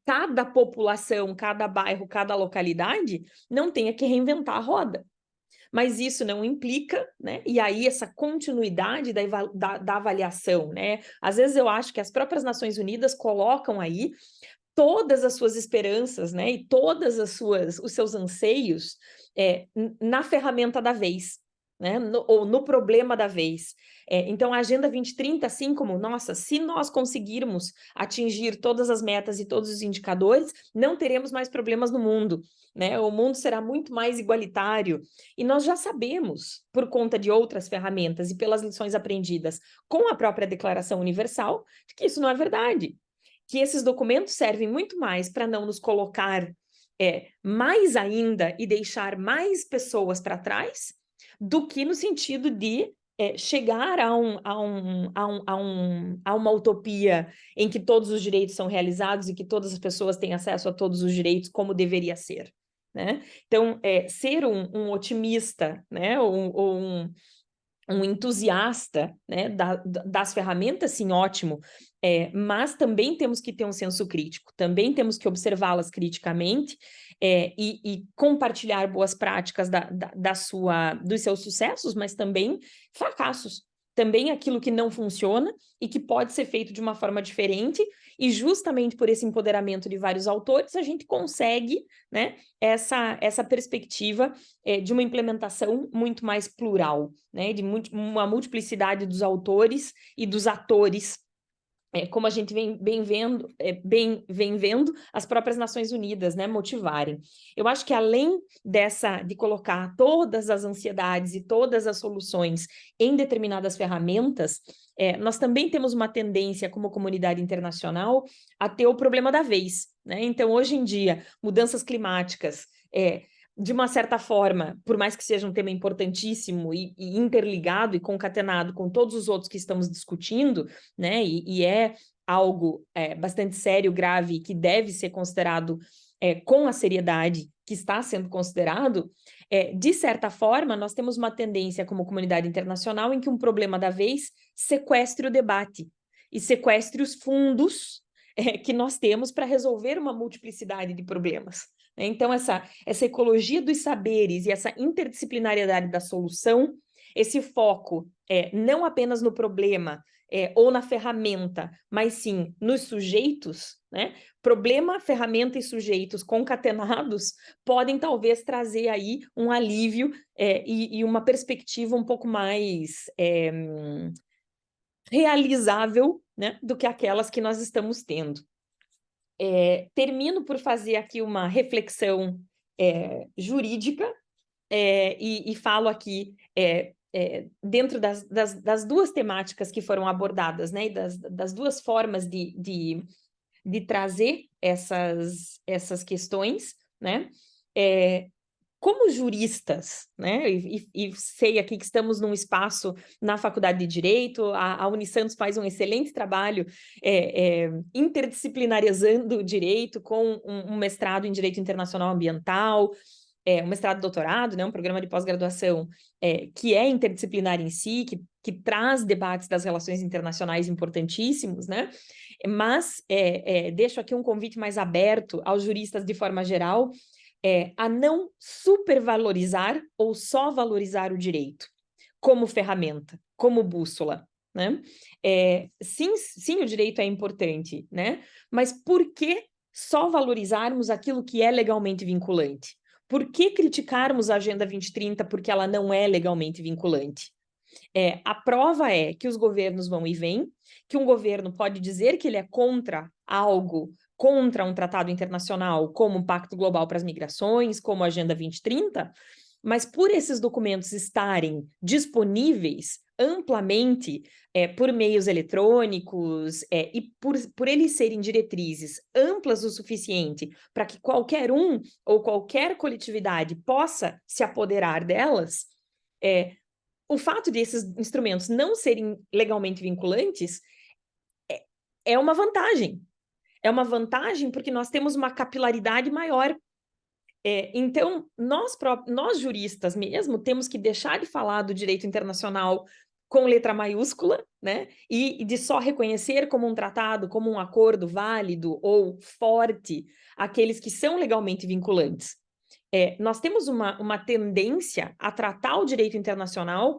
cada população, cada bairro, cada localidade não tenha que reinventar a roda. Mas isso não implica, né? E aí essa continuidade da avaliação, né? Às vezes eu acho que as próprias Nações Unidas colocam aí todas as suas esperanças, né? E todas os seus anseios na ferramenta da vez, né? Ou no problema da vez. Então, a Agenda 2030, assim como, nossa, se nós conseguirmos atingir todas as metas e todos os indicadores, não teremos mais problemas no mundo, né? O mundo será muito mais igualitário. E nós já sabemos, por conta de outras ferramentas e pelas lições aprendidas com a própria Declaração Universal, que isso não é verdade. Que esses documentos servem muito mais para não nos colocar mais ainda e deixar mais pessoas para trás, do que no sentido de chegar a uma utopia em que todos os direitos são realizados e que todas as pessoas têm acesso a todos os direitos como deveria ser, né? Então, ser um otimista, né? Ou um entusiasta, né, das ferramentas, sim, ótimo, mas também temos que ter um senso crítico, também temos que observá-las criticamente e compartilhar boas práticas dos seus sucessos, mas também fracassos, também aquilo que não funciona e que pode ser feito de uma forma diferente, e justamente por esse empoderamento de vários autores, a gente consegue, né, essa perspectiva de uma implementação muito mais plural, né, de uma multiplicidade dos autores e dos atores, como a gente vem vendo as próprias Nações Unidas, né, motivarem. Eu acho que além de colocar todas as ansiedades e todas as soluções em determinadas ferramentas, nós também temos uma tendência como comunidade internacional a ter o problema da vez, né? Então, hoje em dia, mudanças climáticas, de uma certa forma, por mais que seja um tema importantíssimo e interligado e concatenado com todos os outros que estamos discutindo, né, e é algo bastante sério, grave, que deve ser considerado com a seriedade que está sendo considerado, de certa forma, nós temos uma tendência como comunidade internacional em que um problema da vez sequestre o debate e sequestre os fundos que nós temos para resolver uma multiplicidade de problemas. Então, essa ecologia dos saberes e essa interdisciplinariedade da solução, esse foco não apenas no problema ou na ferramenta, mas sim nos sujeitos, né? Problema, ferramenta e sujeitos concatenados podem talvez trazer aí um alívio e uma perspectiva um pouco mais realizável, né, do que aquelas que nós estamos tendo. Termino por fazer aqui uma reflexão jurídica e falo aqui dentro das duas temáticas que foram abordadas, né, e das duas formas de trazer essas questões, né, como juristas, né, e sei aqui que estamos num espaço na Faculdade de Direito, a Unisantos faz um excelente trabalho interdisciplinarizando o direito com um mestrado em Direito Internacional Ambiental, um mestrado e doutorado, né, um programa de pós-graduação que é interdisciplinar em si, que traz debates das relações internacionais importantíssimos, né, mas deixo aqui um convite mais aberto aos juristas de forma geral, a não supervalorizar ou só valorizar o direito como ferramenta, como bússola, né? Sim, o direito é importante, né? Mas por que só valorizarmos aquilo que é legalmente vinculante? Por que criticarmos a Agenda 2030 porque ela não é legalmente vinculante? A prova é que os governos vão e vêm, que um governo pode dizer que ele é contra algo, contra um tratado internacional, como o Pacto Global para as Migrações, como a Agenda 2030, mas por esses documentos estarem disponíveis amplamente por meios eletrônicos e por eles serem diretrizes amplas o suficiente para que qualquer um ou qualquer coletividade possa se apoderar delas, o fato desses instrumentos não serem legalmente vinculantes é uma vantagem. É uma vantagem porque nós temos uma capilaridade maior. Então, nós juristas mesmo temos que deixar de falar do direito internacional com letra maiúscula, né? E de só reconhecer como um tratado, como um acordo válido ou forte aqueles que são legalmente vinculantes. Nós temos uma tendência a tratar o direito internacional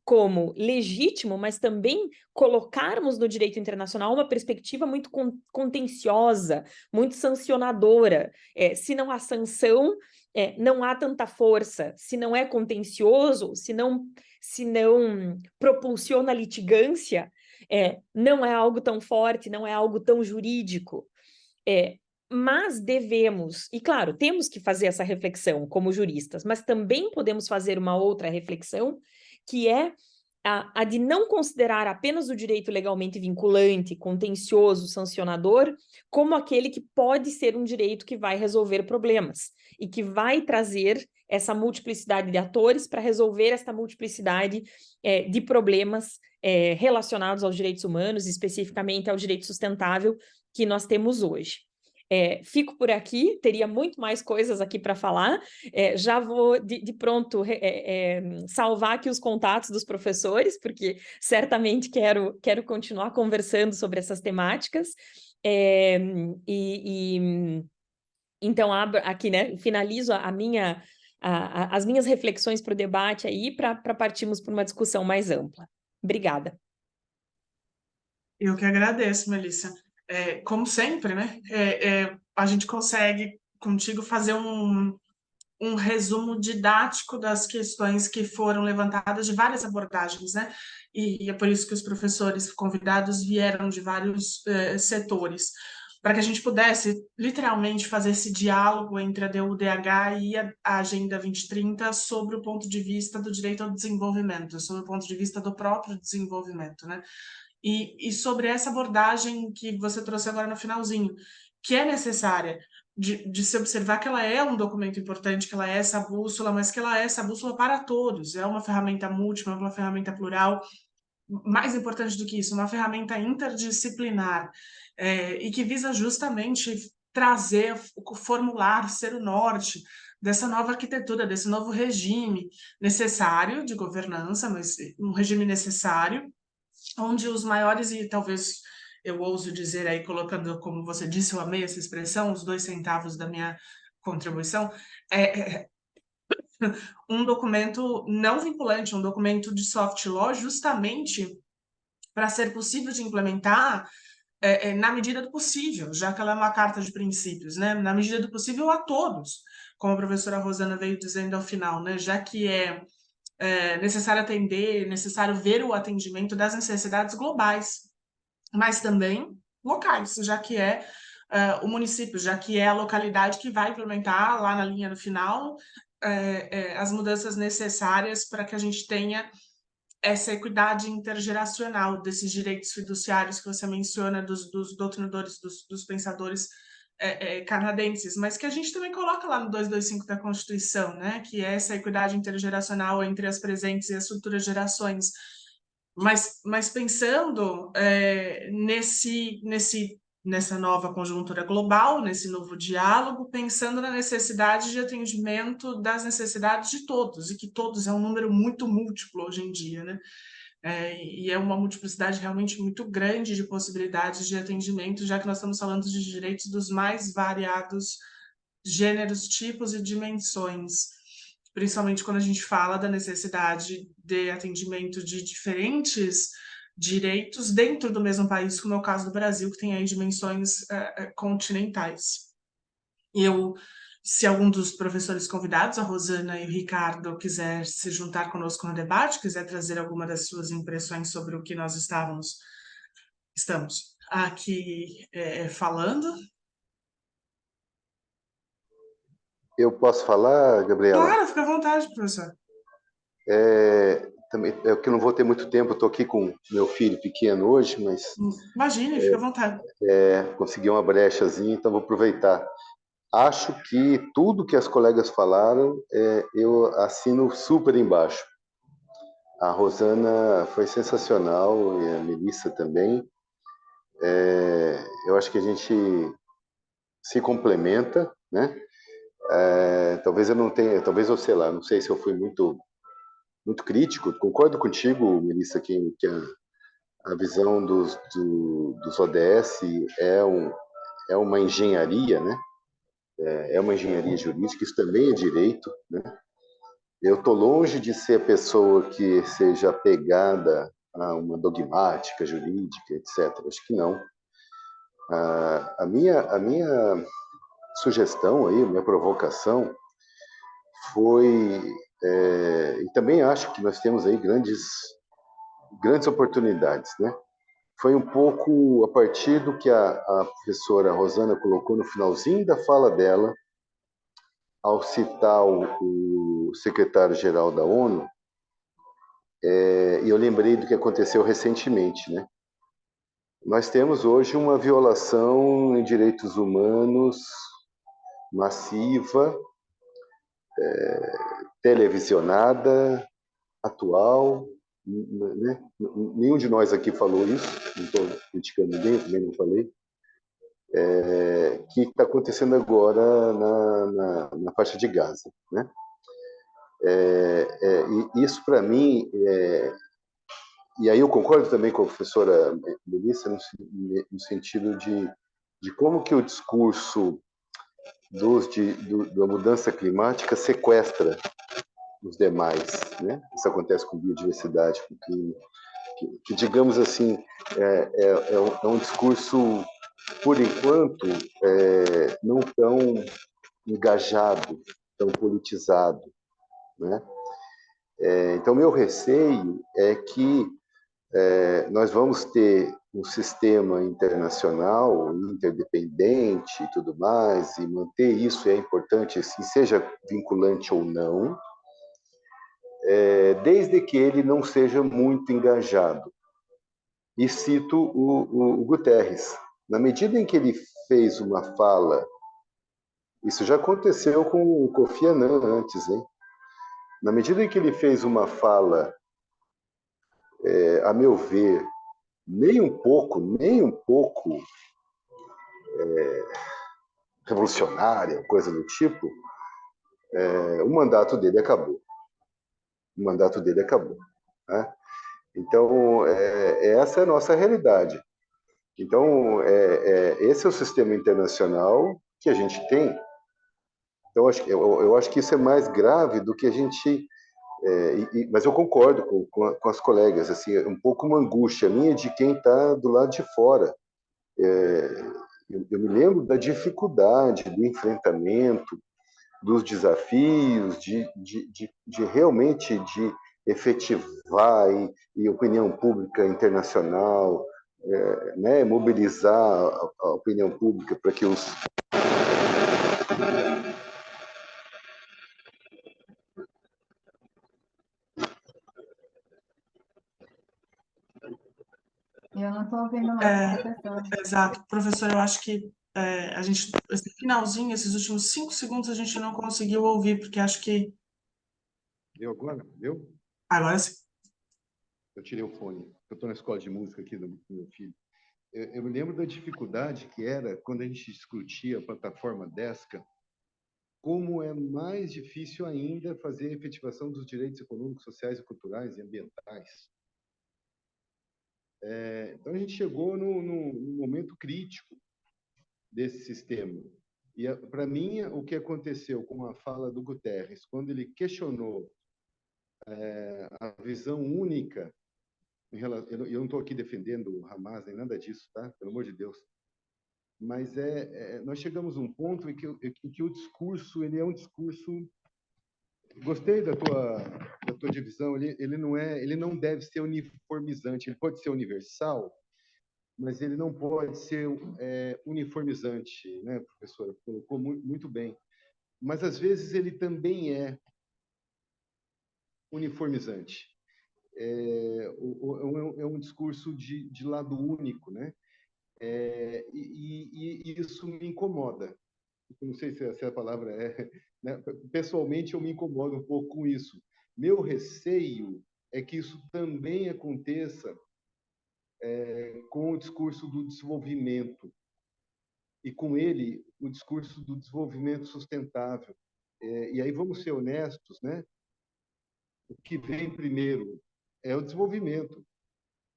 como legítimo, mas também colocarmos no direito internacional uma perspectiva muito contenciosa, muito sancionadora. Se não há sanção, não há tanta força. Se não é contencioso, se não propulsiona litigância, não é algo tão forte, não é algo tão jurídico. Mas devemos, e claro, temos que fazer essa reflexão como juristas, mas também podemos fazer uma outra reflexão, que é a de não considerar apenas o direito legalmente vinculante, contencioso, sancionador, como aquele que pode ser um direito que vai resolver problemas e que vai trazer essa multiplicidade de atores para resolver esta multiplicidade de problemas relacionados aos direitos humanos, especificamente ao direito sustentável que nós temos hoje. Fico por aqui, teria muito mais coisas aqui para falar. Já vou de pronto salvar aqui os contatos dos professores, porque certamente quero continuar conversando sobre essas temáticas. Então, aqui, né, finalizo as minhas reflexões para o debate aí, para partirmos para uma discussão mais ampla. Obrigada. Eu que agradeço, Melissa. Como sempre, né, a gente consegue contigo fazer um resumo didático das questões que foram levantadas de várias abordagens, né? E é por isso que os professores convidados vieram de vários setores, para que a gente pudesse literalmente fazer esse diálogo entre a DUDH e a Agenda 2030 sobre o ponto de vista do direito ao desenvolvimento, sobre o ponto de vista do próprio desenvolvimento, né? E sobre essa abordagem que você trouxe agora no finalzinho, que é necessária, de se observar que ela é um documento importante, que ela é essa bússola, mas que ela é essa bússola para todos, é uma ferramenta múltipla, uma ferramenta plural, mais importante do que isso, uma ferramenta interdisciplinar, e que visa justamente trazer, formular, ser o norte dessa nova arquitetura, desse novo regime necessário de governança, mas um regime necessário, onde os maiores, e talvez eu ouso dizer aí, colocando, como você disse, eu amei essa expressão, os 2 centavos da minha contribuição, um documento não vinculante, um documento de soft law, justamente para ser possível de implementar na medida do possível, já que ela é uma carta de princípios, né? Na medida do possível a todos, como a professora Rosana veio dizendo ao final, né? Já que é necessário atender, necessário ver o atendimento das necessidades globais, mas também locais, já que é o município, já que é a localidade que vai implementar lá na linha no final as mudanças necessárias para que a gente tenha essa equidade intergeracional desses direitos fiduciários que você menciona, dos doutrinadores, dos pensadores canadenses, mas que a gente também coloca lá no 225 da Constituição, né? Que é essa equidade intergeracional entre as presentes e as futuras gerações. Mas pensando nessa nova conjuntura global, nesse novo diálogo, pensando na necessidade de atendimento das necessidades de todos, e que todos é um número muito múltiplo hoje em dia, né? E é uma multiplicidade realmente muito grande de possibilidades de atendimento, já que nós estamos falando de direitos dos mais variados gêneros, tipos e dimensões, principalmente quando a gente fala da necessidade de atendimento de diferentes direitos dentro do mesmo país, como é o caso do Brasil, que tem aí dimensões continentais. Se algum dos professores convidados, a Rosana e o Ricardo, quiser se juntar conosco no debate, quiser trazer alguma das suas impressões sobre o que nós estamos aqui falando. Eu posso falar, Gabriela? Claro, fica à vontade, professor. Também, que eu não vou ter muito tempo, eu estou aqui com meu filho pequeno hoje, mas... Imagine, fica à vontade. Consegui uma brechazinha, então vou aproveitar. Acho que tudo que as colegas falaram, eu assino super embaixo. A Rosana foi sensacional, e a Melissa também. Eu acho que a gente se complementa, né? Talvez eu não tenha, talvez eu sei lá, não sei se eu fui muito crítico. Concordo contigo, Melissa, que a visão dos ODS é uma engenharia, né? É uma engenharia jurídica, isso também é direito, né? Eu estou longe de ser a pessoa que seja apegada a uma dogmática jurídica, etc. Acho que não. A minha sugestão aí, minha provocação foi, e também acho que nós temos aí grandes oportunidades, né? Foi um pouco a partir do que a professora Rosana colocou no finalzinho da fala dela, ao citar o secretário-geral da ONU, E eu lembrei do que aconteceu recentemente, né? Nós temos hoje uma violação em direitos humanos massiva, televisionada, atual, né? Nenhum de nós aqui falou isso, não estou criticando ninguém, também não falei, que está acontecendo agora na faixa de Gaza, né? E isso para mim, e aí eu concordo também com a professora Melissa no sentido de como que o discurso da mudança climática sequestra os demais, né? Isso acontece com biodiversidade, com clima, que digamos assim, é um discurso, por enquanto, não tão engajado, tão politizado, né? Então, meu receio é que nós vamos ter um sistema internacional interdependente e tudo mais, e manter isso é importante, assim, seja vinculante ou não, desde que ele não seja muito engajado. E cito o Guterres. Na medida em que ele fez uma fala, isso já aconteceu com o Kofi Annan antes, hein? Na medida em que ele fez uma fala, a meu ver, nem um pouco revolucionária, coisa do tipo, o mandato dele acabou. O mandato dele acabou, né? Então, essa é a nossa realidade. Então, esse é o sistema internacional que a gente tem. Então, eu acho que isso é mais grave do que a gente... mas eu concordo com as colegas, assim, é um pouco uma angústia minha de quem está do lado de fora. Eu me lembro da dificuldade, do enfrentamento, dos desafios, de realmente de efetivar e opinião pública internacional, né, mobilizar a opinião pública para que os... Eu não estou ouvindo mais o professor. Exato. Professor, eu acho que a gente, esse finalzinho, esses últimos 5 segundos, a gente não conseguiu ouvir, porque acho que... Deu agora? Deu? Agora sim. Eu tirei o fone. Eu estou na escola de música aqui do meu filho. Eu me lembro da dificuldade que era quando a gente discutia a plataforma DESCA, como é mais difícil ainda fazer a efetivação dos direitos econômicos, sociais e culturais e ambientais. Então, a gente chegou num momento crítico desse sistema. E, para mim, o que aconteceu com a fala do Guterres, quando ele questionou a visão única, eu não estou aqui defendendo o Hamas nem nada disso, tá? Pelo amor de Deus. Mas nós chegamos a um ponto em que o discurso ele é um discurso... Gostei da tua divisão. Ele não deve ser uniformizante. Ele pode ser universal, mas ele não pode ser uniformizante, né, professora? Colocou muito bem. Mas, às vezes, ele também é uniformizante. É um discurso de lado único, né? E isso me incomoda. Eu não sei se a palavra é... Né? Pessoalmente, eu me incomodo um pouco com isso. Meu receio é que isso também aconteça com o discurso do desenvolvimento, e com ele o discurso do desenvolvimento sustentável. E aí vamos ser honestos, né? O que vem primeiro é o desenvolvimento.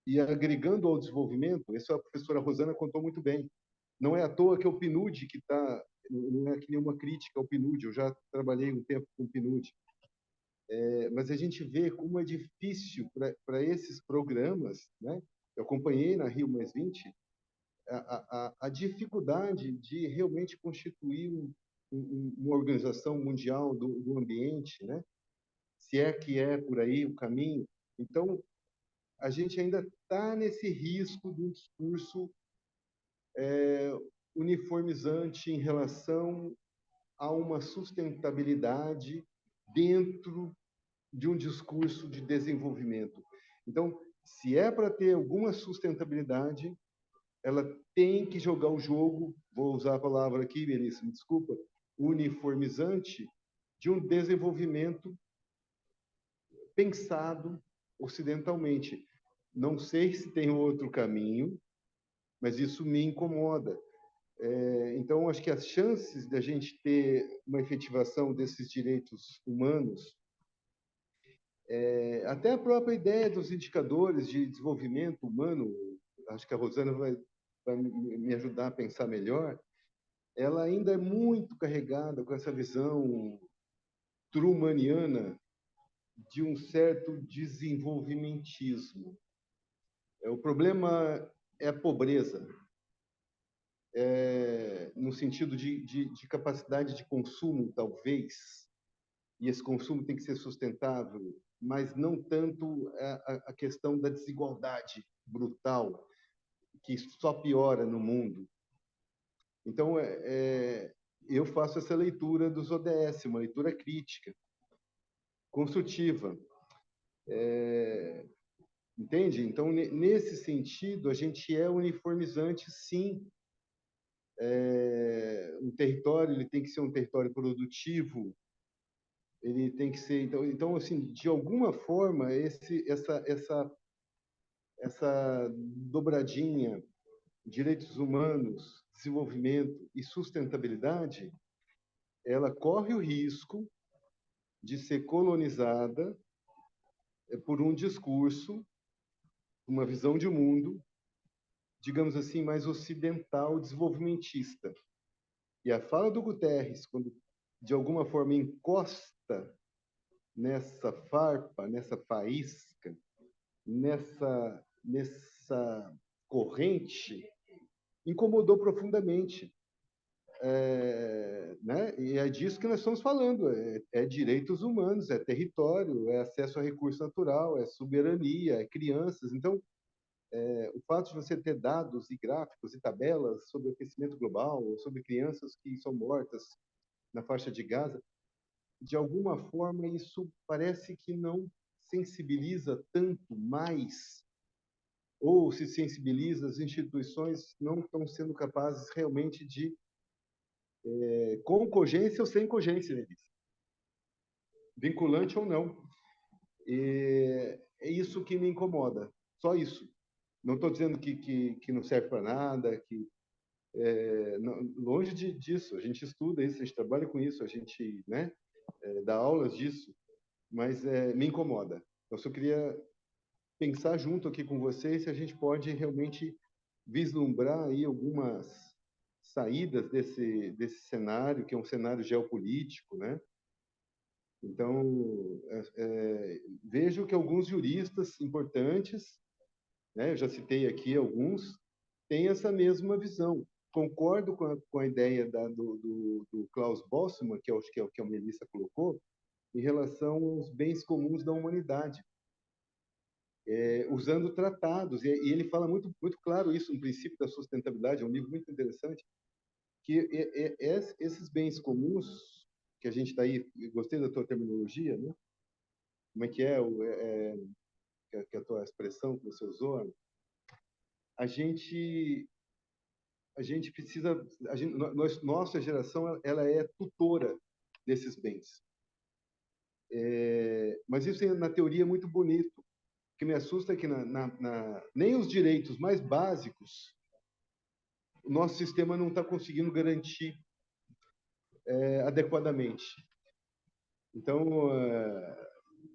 E agregando ao desenvolvimento, isso a professora Rosana contou muito bem. Não é à toa que é o PNUD que está... Não é que nenhuma crítica ao PNUD, eu já trabalhei um tempo com o PNUD. Mas a gente vê como é difícil para esses programas, né? Eu acompanhei na Rio Mais 20 a dificuldade de realmente constituir uma organização mundial do ambiente, né? Se é que é por aí o caminho. Então, a gente ainda está nesse risco de um discurso uniformizante em relação a uma sustentabilidade dentro de um discurso de desenvolvimento. Então, se é para ter alguma sustentabilidade, ela tem que jogar o jogo, vou usar a palavra aqui, Melissa, me desculpa, uniformizante, de um desenvolvimento pensado ocidentalmente. Não sei se tem outro caminho, mas isso me incomoda. Então, acho que as chances da gente ter uma efetivação desses direitos humanos, até a própria ideia dos indicadores de desenvolvimento humano, acho que a Rosana vai me ajudar a pensar melhor, ela ainda é muito carregada com essa visão trumaniana de um certo desenvolvimentismo. O problema é a pobreza, no sentido de capacidade de consumo, talvez, e esse consumo tem que ser sustentável, mas não tanto a questão da desigualdade brutal, que só piora no mundo. Então, eu faço essa leitura dos ODS, uma leitura crítica, construtiva. Entende? Então, nesse sentido, a gente é uniformizante, sim. Um território ele tem que ser um território produtivo, ele tem que ser... Então assim, de alguma forma, essa dobradinha, direitos humanos, desenvolvimento e sustentabilidade, ela corre o risco de ser colonizada por um discurso, uma visão de mundo, digamos assim, mais ocidental, desenvolvimentista. E a fala do Guterres, quando de alguma forma encosta nessa farpa, nessa faísca, nessa corrente, incomodou profundamente. Né? E é disso que nós estamos falando, é direitos humanos, é território, é acesso a recurso natural, é soberania, é crianças. Então, o fato de você ter dados e gráficos e tabelas sobre o aquecimento global, sobre crianças que são mortas na faixa de Gaza, de alguma forma isso parece que não sensibiliza tanto mais, ou se sensibiliza, as instituições não estão sendo capazes realmente de, com cogência ou sem cogência, né? Vinculante ou não. É isso que me incomoda, só isso. Não estou dizendo que não serve para nada, não, longe disso. A gente estuda isso, a gente trabalha com isso, a gente, né, dá aulas disso, mas me incomoda. Eu só queria pensar junto aqui com vocês se a gente pode realmente vislumbrar aí algumas saídas desse cenário, que é um cenário geopolítico, né? Então, vejo que alguns juristas importantes, né, eu já citei aqui alguns, têm essa mesma visão. Concordo com a ideia do Klaus Bosman, que eu acho que é o que a Melissa colocou, em relação aos bens comuns da humanidade, usando tratados. E ele fala muito, muito claro isso no Princípio da Sustentabilidade, é um livro muito interessante, que esses bens comuns, que a gente está aí, gostei da tua terminologia, né? Como é que que a tua expressão que você usou, a gente precisa, nossa geração, ela é tutora desses bens. Mas isso na teoria é muito bonito. O que me assusta é que nem os direitos mais básicos o nosso sistema não está conseguindo garantir adequadamente. Então,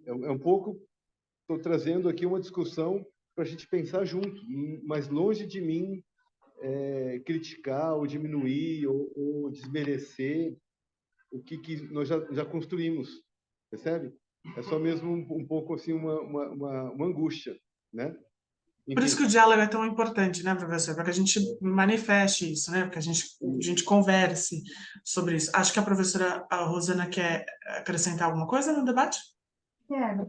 um pouco, estou trazendo aqui uma discussão para a gente pensar junto, mas longe de mim criticar ou diminuir ou desmerecer o que nós já construímos, percebe? É só mesmo um pouco assim uma angústia, né? Por isso que o diálogo é tão importante, né, professor? Para que a gente manifeste isso, né? Para que a gente converse sobre isso. Acho que a professora Rosana quer acrescentar alguma coisa no debate? Quero.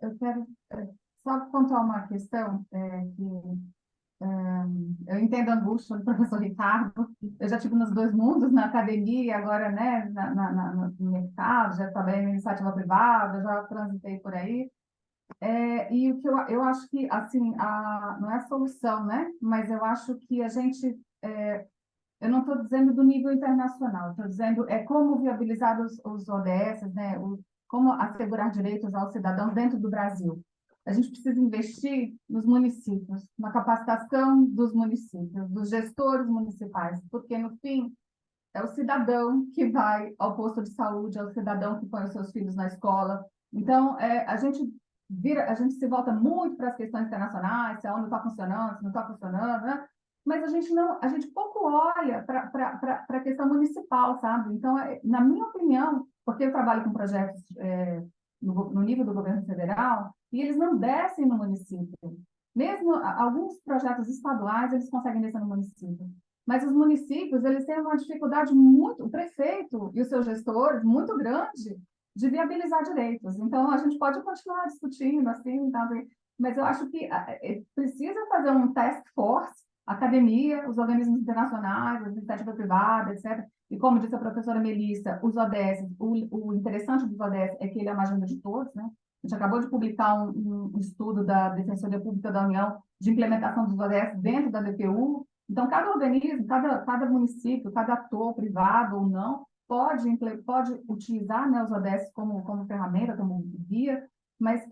Eu quero só pontuar uma questão que eu entendo a angústia do professor Ricardo, eu já estive nos dois mundos, na academia, agora, né, no mercado, já trabalhei na iniciativa privada, já transitei por aí. E o que eu acho que, assim, não é a solução, né? Mas eu acho que a gente, eu não estou dizendo do nível internacional, estou dizendo como viabilizar os ODS, né? Como assegurar direitos aos cidadãos dentro do Brasil. A gente precisa investir nos municípios, na capacitação dos municípios, dos gestores municipais, porque, no fim, é o cidadão que vai ao posto de saúde, é o cidadão que põe os seus filhos na escola. Então, a gente se volta muito para as questões internacionais, se a ONU está funcionando, se não está funcionando, né? Mas a gente pouco olha para a questão municipal, sabe? Então, na minha opinião, porque eu trabalho com projetos no nível do governo federal, e eles não descem no município. Mesmo alguns projetos estaduais, eles conseguem descer no município. Mas os municípios, eles têm uma dificuldade muito, o prefeito e os seus gestores, muito grande, de viabilizar direitos. Então, a gente pode continuar discutindo assim, tá? Mas eu acho que precisa fazer um task force, a academia, os organismos internacionais, a iniciativa privada, etc. E como disse a professora Melissa, os ODS, o interessante dos ODS é que ele é uma agenda de todos, né? A gente acabou de publicar um estudo da Defensoria Pública da União de implementação dos ODS dentro da DPU. Então, cada organismo, cada município, cada ator, privado ou não, pode utilizar, né, os ODS como ferramenta, como guia, mas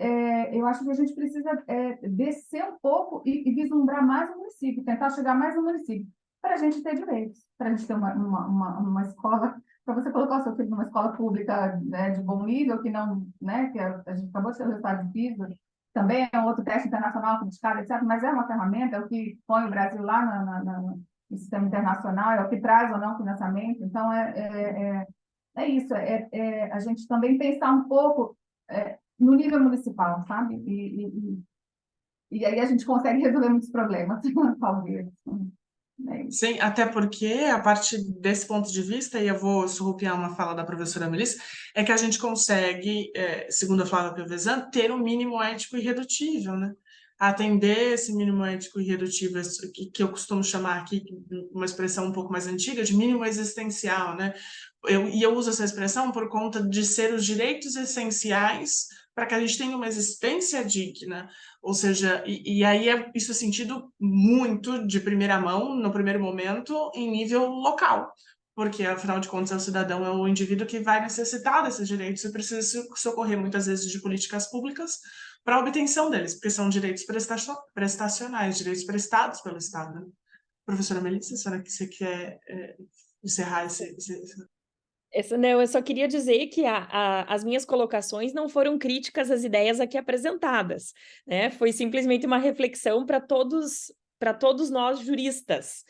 eu acho que a gente precisa descer um pouco e vislumbrar mais o município, tentar chegar mais no município, para a gente ter direitos, para a gente ter uma escola, para você colocar o seu filho numa escola pública, né, de bom nível, que não, né, que a gente acabou de ter o resultado de PISA, também é um outro teste internacional criticado, etc., mas é uma ferramenta, é o que põe o Brasil lá no sistema internacional, é o que traz ou não financiamento. Então, é isso, a gente também pensar um pouco no nível municipal, sabe? E aí a gente consegue resolver muitos problemas, talvez. Sim, até porque, a partir desse ponto de vista, e eu vou surrupiar uma fala da professora Melissa, é que a gente consegue, segundo a Flávia Piovesan, ter um mínimo ético irredutível, né? Atender esse mínimo ético irredutível, que eu costumo chamar aqui, uma expressão um pouco mais antiga, de mínimo existencial, né? Eu uso essa expressão por conta de ser os direitos essenciais para que a gente tenha uma existência digna. Ou seja, e aí isso é sentido muito de primeira mão, no primeiro momento, em nível local, porque, afinal de contas, o cidadão é o indivíduo que vai necessitar desses direitos e precisa socorrer, muitas vezes, de políticas públicas para a obtenção deles, porque são direitos prestacionais, direitos prestados pelo Estado. Professora Melissa, será que você quer encerrar esse... Não, eu só queria dizer que as minhas colocações não foram críticas às ideias aqui apresentadas, né? Foi simplesmente uma reflexão para todos nós juristas,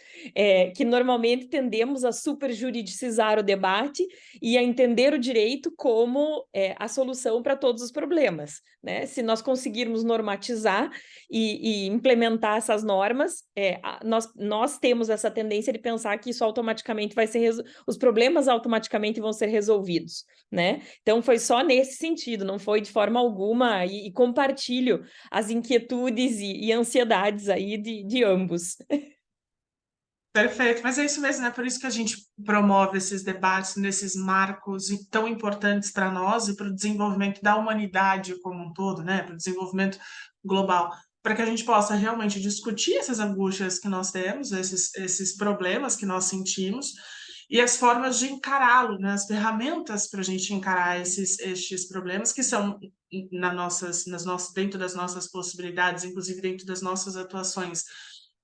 que normalmente tendemos a superjuridicizar o debate e a entender o direito como a solução para todos os problemas, né? Se nós conseguirmos normatizar e implementar essas normas, nós temos essa tendência de pensar que isso automaticamente vai ser os problemas automaticamente vão ser resolvidos, né? Então foi só nesse sentido, não foi de forma alguma, e compartilho as inquietudes e ansiedades aí de ambos. Perfeito, mas é isso mesmo, né? Por isso que a gente promove esses debates nesses marcos tão importantes para nós e para o desenvolvimento da humanidade como um todo, né? Para o desenvolvimento global, para que a gente possa realmente discutir essas angústias que nós temos, esses problemas que nós sentimos e as formas de encará-lo, né? As ferramentas para a gente encarar estes problemas que são dentro das nossas possibilidades, inclusive dentro das nossas atuações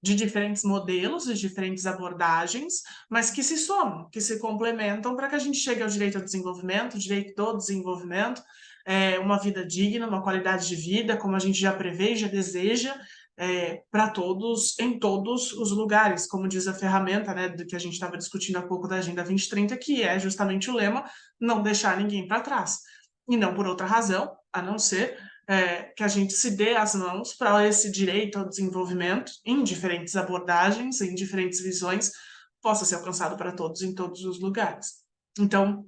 de diferentes modelos, de diferentes abordagens, mas que se somam, que se complementam para que a gente chegue ao direito ao desenvolvimento, direito do desenvolvimento, uma vida digna, uma qualidade de vida, como a gente já prevê e já deseja, para todos, em todos os lugares, como diz a ferramenta, né, do que a gente estava discutindo há pouco da Agenda 2030, que é justamente o lema, não deixar ninguém para trás. E não por outra razão, a não ser que a gente se dê as mãos para esse direito ao desenvolvimento, em diferentes abordagens, em diferentes visões, possa ser alcançado para todos em todos os lugares. Então,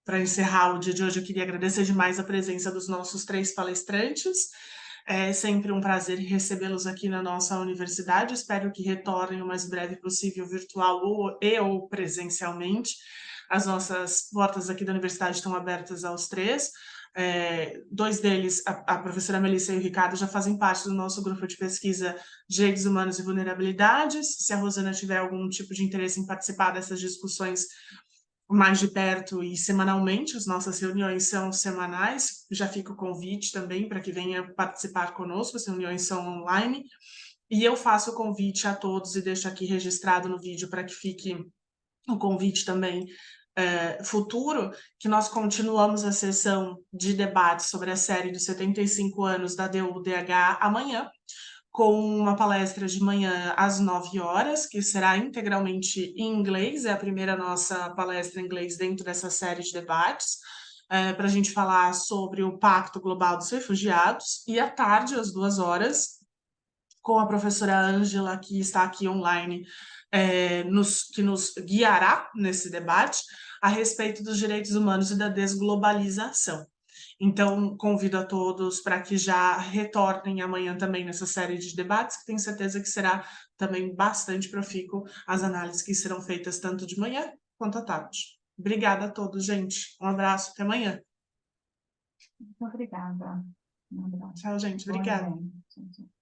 para encerrar o dia de hoje, eu queria agradecer demais a presença dos nossos 3 palestrantes. É sempre um prazer recebê-los aqui na nossa universidade. Espero que retornem o mais breve possível, virtual ou presencialmente. As nossas portas aqui da universidade estão abertas aos 3. Dois deles, a professora Melissa e o Ricardo, já fazem parte do nosso grupo de pesquisa Direitos Humanos e Vulnerabilidades. Se a Rosana tiver algum tipo de interesse em participar dessas discussões mais de perto e semanalmente, as nossas reuniões são semanais, já fica o convite também para que venha participar conosco, as reuniões são online, e eu faço o convite a todos e deixo aqui registrado no vídeo para que fique o convite também futuro, que nós continuamos a sessão de debate sobre a série dos 75 anos da DU-DH amanhã, com uma palestra de manhã às 9 horas, que será integralmente em inglês, é a primeira nossa palestra em inglês dentro dessa série de debates, para a gente falar sobre o Pacto Global dos Refugiados, e à tarde, às 2 horas, com a professora Ângela, que está aqui online, que nos guiará nesse debate a respeito dos direitos humanos e da desglobalização. Então, convido a todos para que já retornem amanhã também nessa série de debates, que tenho certeza que será também bastante profícuo as análises que serão feitas tanto de manhã quanto à tarde. Obrigada a todos, gente. Um abraço, até amanhã. Muito obrigada. Um abraço. Tchau, gente. Bom Obrigada. evento.